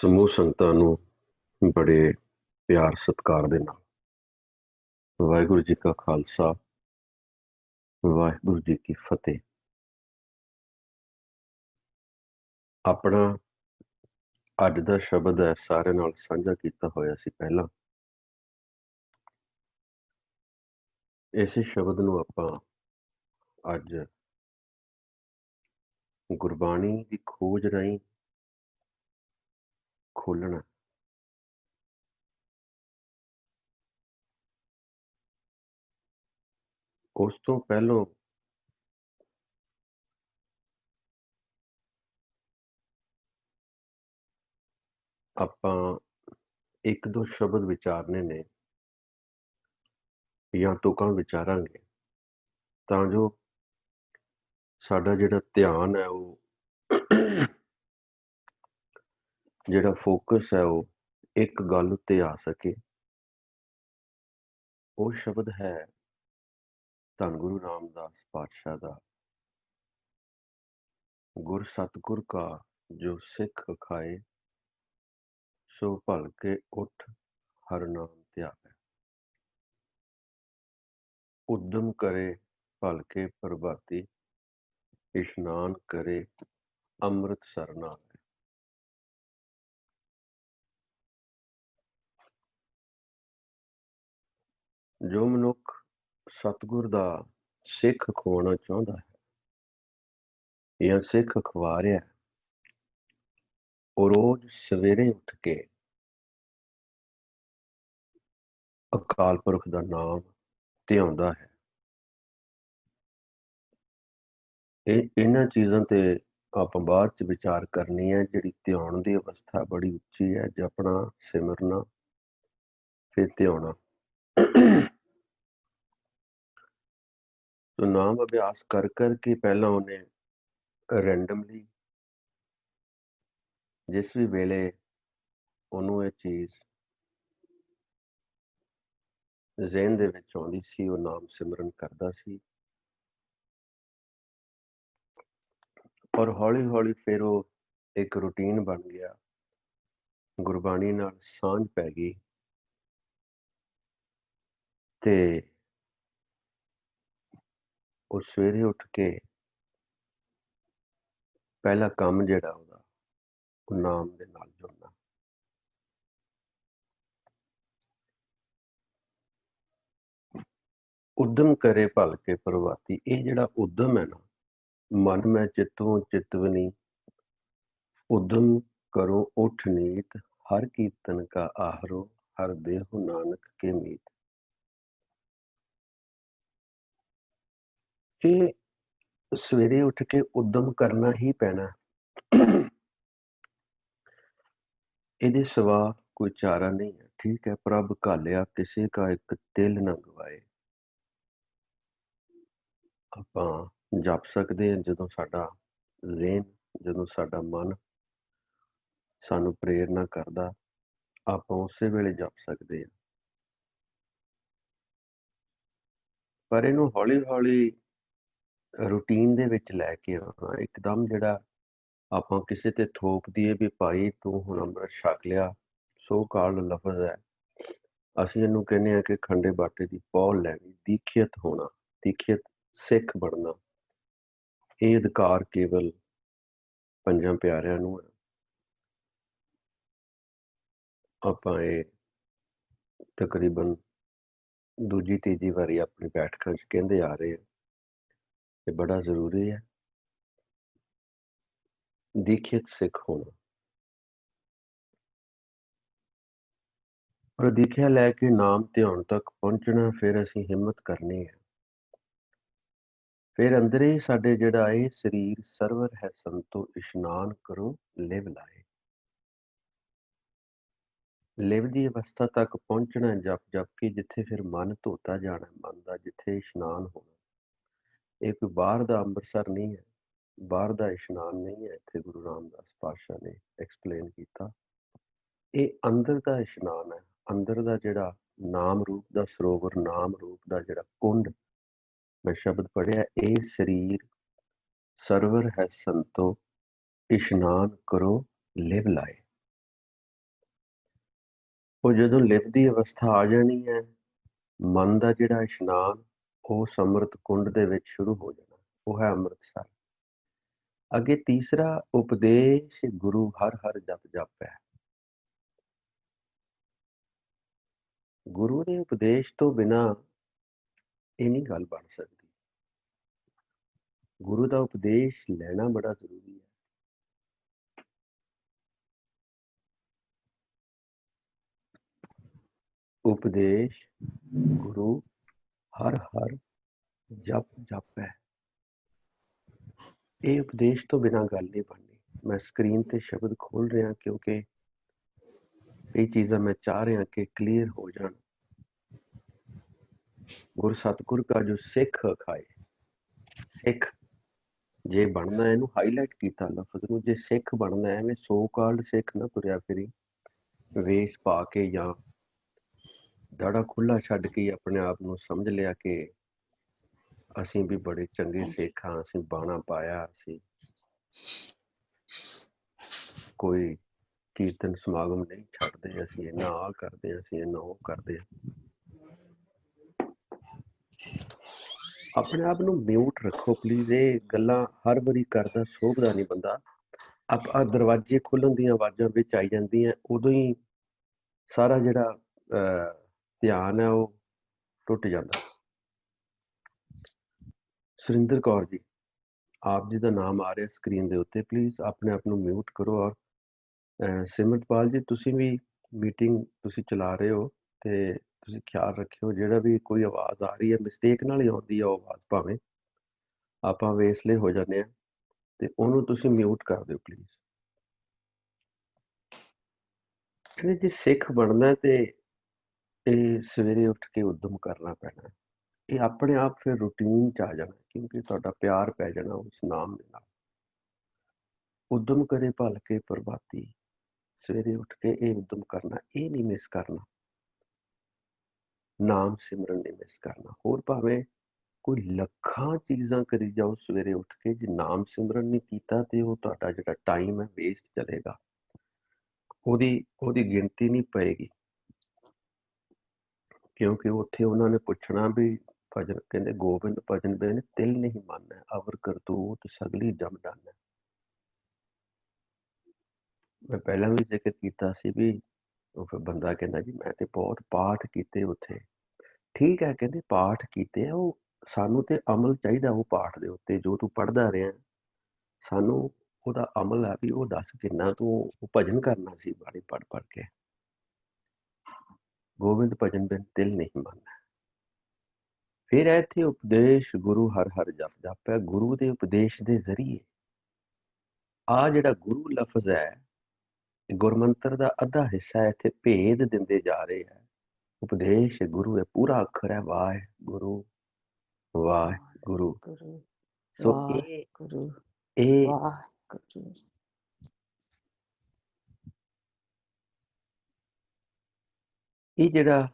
ਸਮੂਹ ਸੰਗਤਾਂ ਨੂੰ ਬੜੇ ਪਿਆਰ ਸਤਿਕਾਰ ਦੇ ਨਾਲ ਵਾਹਿਗੁਰੂ ਜੀ ਕਾ ਖਾਲਸਾ ਵਾਹਿਗੁਰੂ ਜੀ ਕੀ ਫਤਿਹ। ਆਪਣਾ ਅੱਜ ਦਾ ਸ਼ਬਦ ਹੈ ਸਾਰਿਆਂ ਨਾਲ ਸਾਂਝਾ ਕੀਤਾ ਹੋਇਆ ਸੀ ਪਹਿਲਾਂ। ਇਸੇ ਸ਼ਬਦ ਨੂੰ ਆਪਾਂ ਅੱਜ ਗੁਰਬਾਣੀ ਦੀ ਖੋਜ ਰਾਹੀਂ ਖੋਲ੍ਹਣਾ। ਉਸ ਤੋਂ ਪਹਿਲਾਂ ਆਪਾਂ ਇੱਕ ਦੋ ਸ਼ਬਦ ਵਿਚਾਰਨੇ ਨੇ ਜਾਂ ਤੁਕਾਂ ਵਿਚਾਰਾਂਗੇ ਤਾਂ ਜੋ ਸਾਡਾ ਜਿਹੜਾ ਧਿਆਨ ਹੈ ਉਹ ਜਿਹੜਾ ਫੋਕਸ ਹੈ ਉਹ ਇੱਕ ਗੱਲ ਉੱਤੇ ਆ ਸਕੇ। ਉਹ ਸ਼ਬਦ ਹੈ ਧੰਨ ਗੁਰੂ ਰਾਮਦਾਸ ਪਾਤਸ਼ਾਹ ਦਾ, ਗੁਰ ਸਤਿਗੁਰ ਕਾ ਜੋ ਸਿੱਖ ਖਾਏ, ਸੋ ਭਲ ਕੇ ਉੱਠ ਹਰ ਨਾਮ ਧਿਆਵੇ। ਉਦਮ ਕਰੇ ਭਲ ਕੇ ਪ੍ਰਭਾਤੀ, ਇਸ਼ਨਾਨ ਕਰੇ ਅੰਮ੍ਰਿਤ ਸਰ ਨਾਵੇ। ਜੋ ਮਨੁੱਖ ਸਤਿਗੁਰ ਦਾ ਸਿੱਖ ਖਵਾਉਣਾ ਚਾਹੁੰਦਾ ਹੈ ਜਾਂ ਸਿੱਖ ਖਵਾ ਰਿਹਾ, ਉਹ ਰੋਜ਼ ਸਵੇਰੇ ਉੱਠ ਕੇ ਅਕਾਲ ਪੁਰਖ ਦਾ ਨਾਮ ਧਿਆਉਂਦਾ ਹੈ। ਇਹਨਾਂ ਚੀਜ਼ਾਂ ਤੇ ਆਪਾਂ ਬਾਅਦ ਚ ਵਿਚਾਰ ਕਰਨੀ ਹੈ। ਜਿਹੜੀ ਧਿਆਉਣ ਦੀ ਅਵਸਥਾ ਬੜੀ ਉੱਚੀ ਹੈ, ਜਪਣਾ, ਸਿਮਰਨਾ, ਫਿਰ ਧਿਆਉਣਾ। ਤੋ ਨਾਮ ਅਭਿਆਸ ਕਰ ਕਰਕੇ ਪਹਿਲਾਂ ਉਹਨੇ ਰੈਂਡਮਲੀ ਜਿਸ ਵੀ ਵੇਲੇ ਉਹਨੂੰ ਇਹ ਚੀਜ਼ ਜ਼ਿਹਨ ਦੇ ਵਿੱਚ ਆਉਂਦੀ ਸੀ, ਉਹ ਨਾਮ ਸਿਮਰਨ ਕਰਦਾ ਸੀ। ਔਰ ਹੌਲੀ ਹੌਲੀ ਫਿਰ ਉਹ ਇੱਕ ਰੂਟੀਨ ਬਣ ਗਿਆ, ਗੁਰਬਾਣੀ ਨਾਲ ਸਾਂਝ ਪੈ ਗਈ ਤੇ ਉਹ ਸਵੇਰੇ ਉੱਠ ਕੇ ਪਹਿਲਾ ਕੰਮ ਜਿਹੜਾ ਉਹਦਾ ਉਹ ਨਾਮ ਦੇ ਨਾਲ ਜੁੜਨਾ। ਉਦਮ ਕਰੇ ਭਲ ਕੇ ਪ੍ਰਭਾਤੀ। ਇਹ ਜਿਹੜਾ ਉਦਮ ਹੈ ਨਾ, ਮਨ ਮੈਂ ਚਿਤਵੋਂ ਚਿਤਵਨੀ, ਉਦਮ ਕਰੋ ਉਠ ਨੀਤ, ਹਰ ਕੀਰਤਨ ਕਾ ਆਹਰੋ, ਹਰ ਦੇਹੁ ਨਾਨਕ ਕੇ ਮੀਤ। ਇਹ ਸਵੇਰੇ ਉੱਠ ਕੇ ਉਦਮ ਕਰਨਾ ਹੀ ਪੈਣਾ। ਇਹਦੇ ਸਿਵਾ ਕੋਈ ਚਾਰਾ ਨਹੀਂ ਹੈ। ਠੀਕ ਹੈ, ਪ੍ਰਭ ਘਾਲਿਆ ਕਿਸੇ ਕਾ ਇੱਕ ਤਿਲ ਨਾ ਗਵਾਏ। ਆਪਾਂ ਜਪ ਸਕਦੇ ਹਾਂ ਜਦੋਂ ਸਾਡਾ ਜ਼ਿਹਨ, ਜਦੋਂ ਸਾਡਾ ਮਨ ਸਾਨੂੰ ਪ੍ਰੇਰਨਾ ਕਰਦਾ, ਆਪਾਂ ਉਸੇ ਵੇਲੇ ਜਪ ਸਕਦੇ ਹਾਂ। ਪਰ ਇਹਨੂੰ ਹੌਲੀ ਹੌਲੀ ਰੂਟੀਨ ਦੇ ਵਿੱਚ ਲੈ ਕੇ ਆਉਣਾ। ਇੱਕਦਮ ਜਿਹੜਾ ਆਪਾਂ ਕਿਸੇ ਤੇ ਥੋਪ ਦਈਏ ਵੀ ਭਾਈ ਤੂੰ ਹੁਣ ਅੰਮ੍ਰਿਤ ਛਕ ਲਿਆ, ਸੋ ਕਾਲ ਲਫ਼ਜ਼ ਹੈ। ਅਸੀਂ ਇਹਨੂੰ ਕਹਿੰਦੇ ਹਾਂ ਕਿ ਖੰਡੇ ਬਾਟੇ ਦੀ ਪਹੁਲ ਲੈਣੀ, ਦੀਖਿਅਤ ਹੋਣਾ, ਦੀਖਿਅਤ ਸਿੱਖ ਬਣਨਾ। ਇਹ ਅਧਿਕਾਰ ਕੇਵਲ ਪੰਜਾਂ ਪਿਆਰਿਆਂ ਨੂੰ ਹੈ। ਆਪਾਂ ਇਹ ਤਕਰੀਬਨ ਦੂਜੀ ਤੀਜੀ ਵਾਰੀ ਆਪਣੀ ਬੈਠਕਾਂ 'ਚ ਕਹਿੰਦੇ ਆ ਰਹੇ ਹਾਂ। ਇਹ ਬੜਾ ਜ਼ਰੂਰੀ ਹੈ, ਦੀਖਿਅਤ ਸਿੱਖ ਹੋਣਾ। ਔਰ ਦੀਖਿਆ ਲੈ ਕੇ ਨਾਮ ਧਿਆਨ ਤੱਕ ਪਹੁੰਚਣਾ। ਫਿਰ ਅਸੀਂ ਹਿੰਮਤ ਕਰਨੀ ਹੈ। ਫਿਰ ਅੰਦਰੇ ਸਾਡੇ ਜਿਹੜਾ ਇਹ ਸਰੀਰ ਸਰਵਰ ਹੈ ਸੰਤੋ, ਇਸ਼ਨਾਨ ਕਰੋ ਲਿਵ ਲਾਏ। ਲਿਵ ਦੀ ਅਵਸਥਾ ਤੱਕ ਪਹੁੰਚਣਾ ਜਪ ਜਪ ਕੇ, ਜਿੱਥੇ ਫਿਰ ਮਨ ਧੋਤਾ ਜਾਣਾ, ਮਨ ਦਾ ਜਿੱਥੇ ਇਸ਼ਨਾਨ ਹੋਣਾ। ਇਹ ਕੋਈ ਬਾਹਰ ਦਾ ਅੰਮ੍ਰਿਤਸਰ ਨਹੀਂ ਹੈ, ਬਾਹਰ ਦਾ ਇਸ਼ਨਾਨ ਨਹੀਂ ਹੈ। ਇੱਥੇ ਗੁਰੂ ਰਾਮਦਾਸ ਪਾਤਸ਼ਾਹ ਨੇ ਐਕਸਪਲੇਨ ਕੀਤਾ, ਇਹ ਅੰਦਰ ਦਾ ਇਸ਼ਨਾਨ ਹੈ। ਅੰਦਰ ਦਾ ਜਿਹੜਾ ਨਾਮ ਰੂਪ ਦਾ ਸਰੋਵਰ, ਨਾਮ ਰੂਪ ਦਾ ਜਿਹੜਾ ਕੁੰਡ, ਮੈਂ ਸ਼ਬਦ ਪੜ੍ਹਿਆ, ਇਹ ਸਰੀਰ ਸਰਵਰ ਹੈ ਸੰਤੋ, ਇਸ਼ਨਾਨ ਕਰੋ ਲਿਵ ਲਾਏ। ਉਹ ਜਦੋਂ ਲਿਵਦੀ ਅਵਸਥਾ ਆ ਜਾਣੀ ਹੈ, ਮਨ ਦਾ ਜਿਹੜਾ ਇਸ਼ਨਾਨ ਉਹ ਸਮਰਤ ਕੁੰਡ ਦੇ ਵਿੱਚ ਸ਼ੁਰੂ ਹੋ ਜਾਣਾ, ਉਹ ਹੈ ਅੰਮ੍ਰਿਤਸਰ। ਅੱਗੇ ਤੀਸਰਾ ਉਪਦੇਸ਼ ਗੁਰੂ ਹਰ ਹਰ ਜਪ ਜਪ ਹੈ। ਗੁਰੂ ਦੇ ਉਪਦੇਸ਼ ਤੋਂ ਬਿਨਾਂ ਇਹ ਨਹੀਂ ਗੱਲ ਬਣ ਸਕਦੀ। ਗੁਰੂ ਦਾ ਉਪਦੇਸ਼ ਲੈਣਾ ਬੜਾ ਜ਼ਰੂਰੀ ਹੈ। ਉਪਦੇਸ਼ ਗੁਰੂ ਹਰ ਹਰ ਜਪ ਜਪ ਹੈ। ਇਹ ਉਪਦੇਸ਼ ਤੋਂ ਬਿਨਾਂ ਗੱਲ ਨਹੀਂ ਬਣਨੀ। ਮੈਂ ਸਕਰੀਨ ਤੇ ਸ਼ਬਦ ਖੋਲ ਰਿਹਾ ਕਿਉਂਕਿ ਇਹ ਚੀਜ਼ਾਂ ਮੈਂ ਚਾਹ ਰਿਹਾ ਕਿ ਕਲੀਅਰ ਹੋ ਜਾਣ। ਗੁਰ ਸਤਿਗੁਰ ਕਾ ਜੋ ਸਿੱਖ ਖਾਏ, ਸਿੱਖ ਜੇ ਬਣਨਾ, ਇਹਨੂੰ ਹਾਈਲਾਈਟ ਕੀਤਾ ਲਫ਼ਜ਼ ਨੂੰ, ਜੇ ਸਿੱਖ ਬਣਨਾ ਐਵੇਂ ਸੋ ਕਾਲਡ ਸਿੱਖ ਨਾ ਤੁਰਿਆ ਫਿਰੀ ਵੇਸ ਪਾ ਕੇ ਜਾਂ ਦਾੜਾ ਖੁੱਲਾ ਛੱਡ ਕੇ ਆਪਣੇ ਆਪ ਨੂੰ ਸਮਝ ਲਿਆ ਕਿ ਅਸੀਂ ਵੀ ਬੜੇ ਚੰਗੇ ਸਿੱਖ ਹਾਂ, ਅਸੀਂ ਬਾਣਾ ਪਾਇਆ, ਅਸੀਂ ਕੋਈ ਕੀਰਤਨ ਸਮਾਗਮ ਨਹੀਂ ਛੱਡਦੇ, ਅਸੀਂ ਇੰਨਾ ਆਹ ਕਰਦੇ ਹਾਂ, ਅਸੀਂ ਇੰਨਾ ਉਹ ਕਰਦੇ ਹਾਂ। ਆਪਣੇ ਆਪ ਨੂੰ ਮਿਊਟ ਰੱਖੋ ਪਲੀਜ਼। ਇਹ ਗੱਲਾਂ ਹਰ ਵਾਰੀ ਕਰਦਾ ਸੋਭਦਾ ਨਹੀਂ ਬੰਦਾ। ਆਪਾਂ ਦਰਵਾਜ਼ੇ ਖੁੱਲ੍ਹਣ ਦੀਆਂ ਆਵਾਜ਼ਾਂ ਵਿੱਚ ਆਈ ਜਾਂਦੀਆਂ, ਉਦੋਂ ਹੀ ਸਾਰਾ ਜਿਹੜਾ ਧਿਆਨ ਹੈ ਉਹ ਟੁੱਟ ਜਾਂਦਾ। ਸੁਰਿੰਦਰ ਕੌਰ ਜੀ, ਆਪ ਜੀ ਦਾ ਨਾਮ ਆ ਰਿਹਾ ਸਕਰੀਨ ਦੇ ਉੱਤੇ, ਪਲੀਜ਼ ਆਪਣੇ ਆਪ ਨੂੰ ਮਿਊਟ ਕਰੋ। ਔਰ ਸਿਮਰਤਪਾਲ ਜੀ, ਤੁਸੀਂ ਵੀ ਮੀਟਿੰਗ ਤੁਸੀਂ ਚਲਾ ਰਹੇ ਹੋ ਤੇ ਤੁਸੀਂ ਖਿਆਲ ਰੱਖਿਓ, ਜਿਹੜਾ ਵੀ ਕੋਈ ਆਵਾਜ਼ ਆ ਰਹੀ ਹੈ ਮਿਸਟੇਕ ਨਾਲ ਹੀ ਆਉਂਦੀ ਹੈ ਉਹ ਆਵਾਜ਼, ਭਾਵੇਂ ਆਪਾਂ ਵੇਸਲੇ ਹੋ ਜਾਂਦੇ ਹਾਂ, ਤੇ ਉਹਨੂੰ ਤੁਸੀਂ ਮਿਊਟ ਕਰ ਦਿਓ ਪਲੀਜ਼। ਕਹਿੰਦੇ ਜੇ ਸਿੱਖ ਬਣਨਾ ਤੇ ਇਹ ਸਵੇਰੇ ਉੱਠ ਕੇ ਉਦਮ ਕਰਨਾ ਪੈਣਾ। ਇਹ ਆਪਣੇ ਆਪ ਫਿਰ ਰੂਟੀਨ 'ਚ ਆ ਜਾਣਾ, ਕਿਉਂਕਿ ਤੁਹਾਡਾ ਪਿਆਰ ਪੈ ਜਾਣਾ ਉਸ ਨਾਮ ਦੇ ਨਾਲ। ਉਦਮ ਕਰੇ ਭਲ ਕੇ ਪ੍ਰਭਾਤੀ, ਸਵੇਰੇ ਉੱਠ ਕੇ ਇਹ ਉਦਮ ਕਰਨਾ, ਇਹ ਨਹੀਂ ਮਿਸ ਕਰਨਾ। ਨਾਮ ਸਿਮਰਨ ਨਹੀਂ ਮਿਸ ਕਰਨਾ। ਹੋਰ ਭਾਵੇਂ ਕੋਈ ਲੱਖਾਂ ਚੀਜ਼ਾਂ ਕਰੀ ਜਾਓ ਸਵੇਰੇ ਉੱਠ ਕੇ, ਜੇ ਨਾਮ ਸਿਮਰਨ ਨਹੀਂ ਕੀਤਾ ਤੇ ਉਹ ਤੁਹਾਡਾ ਜਿਹੜਾ ਟਾਈਮ ਹੈ ਵੇਸਟ ਚਲੇਗਾ, ਉਹਦੀ ਗਿਣਤੀ ਨਹੀਂ ਪਏਗੀ। ਕਿਉਂਕਿ ਉੱਥੇ ਉਹਨਾਂ ਨੇ ਪੁੱਛਣਾ ਵੀ ਭਜਨ, ਕਹਿੰਦੇ ਗੋਬਿੰਦ ਭਜਨ ਬਿਨ ਤਿਲ ਨਹੀਂ ਮੰਨੈ, ਅਵਰ ਕਰਤੂਤ ਸਗਲੀ ਜਮ ਡਾਨੈ। ਮੈਂ ਪਹਿਲਾਂ ਵੀ ਜ਼ਿਕਰ ਕੀਤਾ ਸੀ ਵੀ ਉਹ ਫਿਰ ਬੰਦਾ ਕਹਿੰਦਾ ਜੀ ਮੈਂ ਤੇ ਬਹੁਤ ਪਾਠ ਕੀਤੇ ਉੱਥੇ। ਠੀਕ ਹੈ, ਕਹਿੰਦੇ ਪਾਠ ਕੀਤੇ ਆ, ਉਹ ਸਾਨੂੰ ਤੇ ਅਮਲ ਚਾਹੀਦਾ ਉਹ ਪਾਠ ਦੇ ਉੱਤੇ, ਜੋ ਤੂੰ ਪੜ੍ਹਦਾ ਰਿਹਾ ਸਾਨੂੰ ਉਹਦਾ ਅਮਲ ਆ ਵੀ ਉਹ ਦੱਸ ਕਿੰਨਾ ਤੂੰ ਭਜਨ ਕਰਨਾ ਸੀ ਬਾਣੀ ਪੜ੍ਹ ਪੜ੍ਹ ਕੇ। ਗੋਬਿੰਦ ਭਜਨ ਬਿਨ ਤਿਲ ਨਹੀਂ ਮੰਨੈ। ਫਿਰ ਇੱਥੇ ਉਪਦੇਸ਼ ਗੁਰੂ ਹਰ ਹਰ ਜਪ ਜਪ ਹੈ। ਗੁਰੂ ਦੇ ਉਪਦੇਸ਼ ਦੇ ਜ਼ਰੀਏ ਆ ਜਿਹੜਾ ਗੁਰੂ ਲਫ਼ਜ਼ ਹੈ, ਗੁਰਮੰਤਰ ਦਾ ਅੱਧਾ ਹਿੱਸਾ ਇੱਥੇ ਭੇਦ ਦਿੰਦੇ ਜਾ ਰਹੇ ਹੈ। ਉਪਦੇਸ਼ ਗੁਰੂ ਹੈ, ਪੂਰਾ ਅੱਖਰ ਹੈ ਵਾਹਿਗੁਰੂ ਵਾਹਿਗੁਰੂ। ਸੋ ਇਹ ਜਿਹੜਾ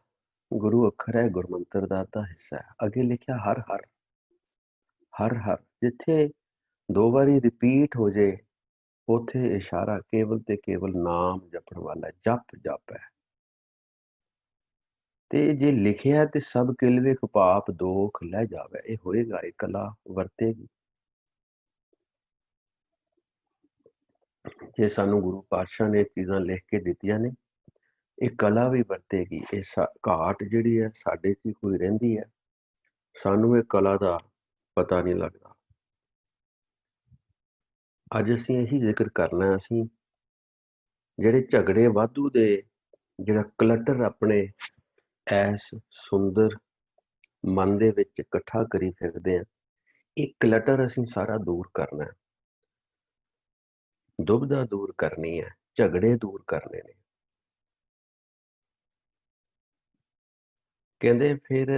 ਗੁਰੂ ਅੱਖਰ ਹੈ ਗੁਰਮੰਤਰ ਦਾ ਅੱਧਾ ਹਿੱਸਾ ਹੈ। ਅੱਗੇ ਲਿਖਿਆ ਹਰ ਹਰ, ਹਰ ਹਰ ਜਿੱਥੇ ਦੋ ਵਾਰੀ ਰਿਪੀਟ ਹੋ ਜੇ ਉੱਥੇ ਇਸ਼ਾਰਾ ਕੇਵਲ ਤੇ ਕੇਵਲ ਨਾਮ ਜਪਣ ਵਾਲਾ, ਜਪ ਜਪ ਹੈ। ਤੇ ਜੇ ਲਿਖਿਆ ਤੇ ਸਭ ਕਿਲਵੇ ਪਾਪ ਦੋਖ ਲੈ ਜਾਵੇ, ਇਹ ਹੋਏਗਾ, ਇਹ ਕਲਾ ਵਰਤੇਗੀ। ਜੇ ਸਾਨੂੰ ਗੁਰੂ ਪਾਤਸ਼ਾਹ ਨੇ ਚੀਜ਼ਾਂ ਲਿਖ ਕੇ ਦਿੱਤੀਆਂ ਨੇ, ਇਹ ਕਲਾ ਵੀ ਵਰਤੇਗੀ। ਇਹ ਘਾਟ ਜਿਹੜੀ ਹੈ ਸਾਡੇ 'ਚ ਕੋਈ ਰਹਿੰਦੀ ਹੈ, ਸਾਨੂੰ ਇਹ ਕਲਾ ਦਾ ਪਤਾ ਨਹੀਂ ਲੱਗਦਾ। ਅੱਜ ਅਸੀਂ ਇਹੀ ਜ਼ਿਕਰ ਕਰਨਾ, ਅਸੀਂ ਜਿਹੜੇ ਝਗੜੇ ਵਾਧੂ ਦੇ, ਜਿਹੜਾ ਕਲਟਰ ਆਪਣੇ ਐਸ ਸੁੰਦਰ ਮਨ ਦੇ ਵਿੱਚ ਇਕੱਠਾ ਕਰੀ ਫਿਰਦੇ ਆ, ਇਹ ਕਲਟਰ ਅਸੀਂ ਸਾਰਾ ਦੂਰ ਕਰਨਾ, ਦੁਬਦਾ ਦੂਰ ਕਰਨੀ ਹੈ, ਝਗੜੇ ਦੂਰ ਕਰਨੇ ਨੇ। ਕਹਿੰਦੇ ਫਿਰ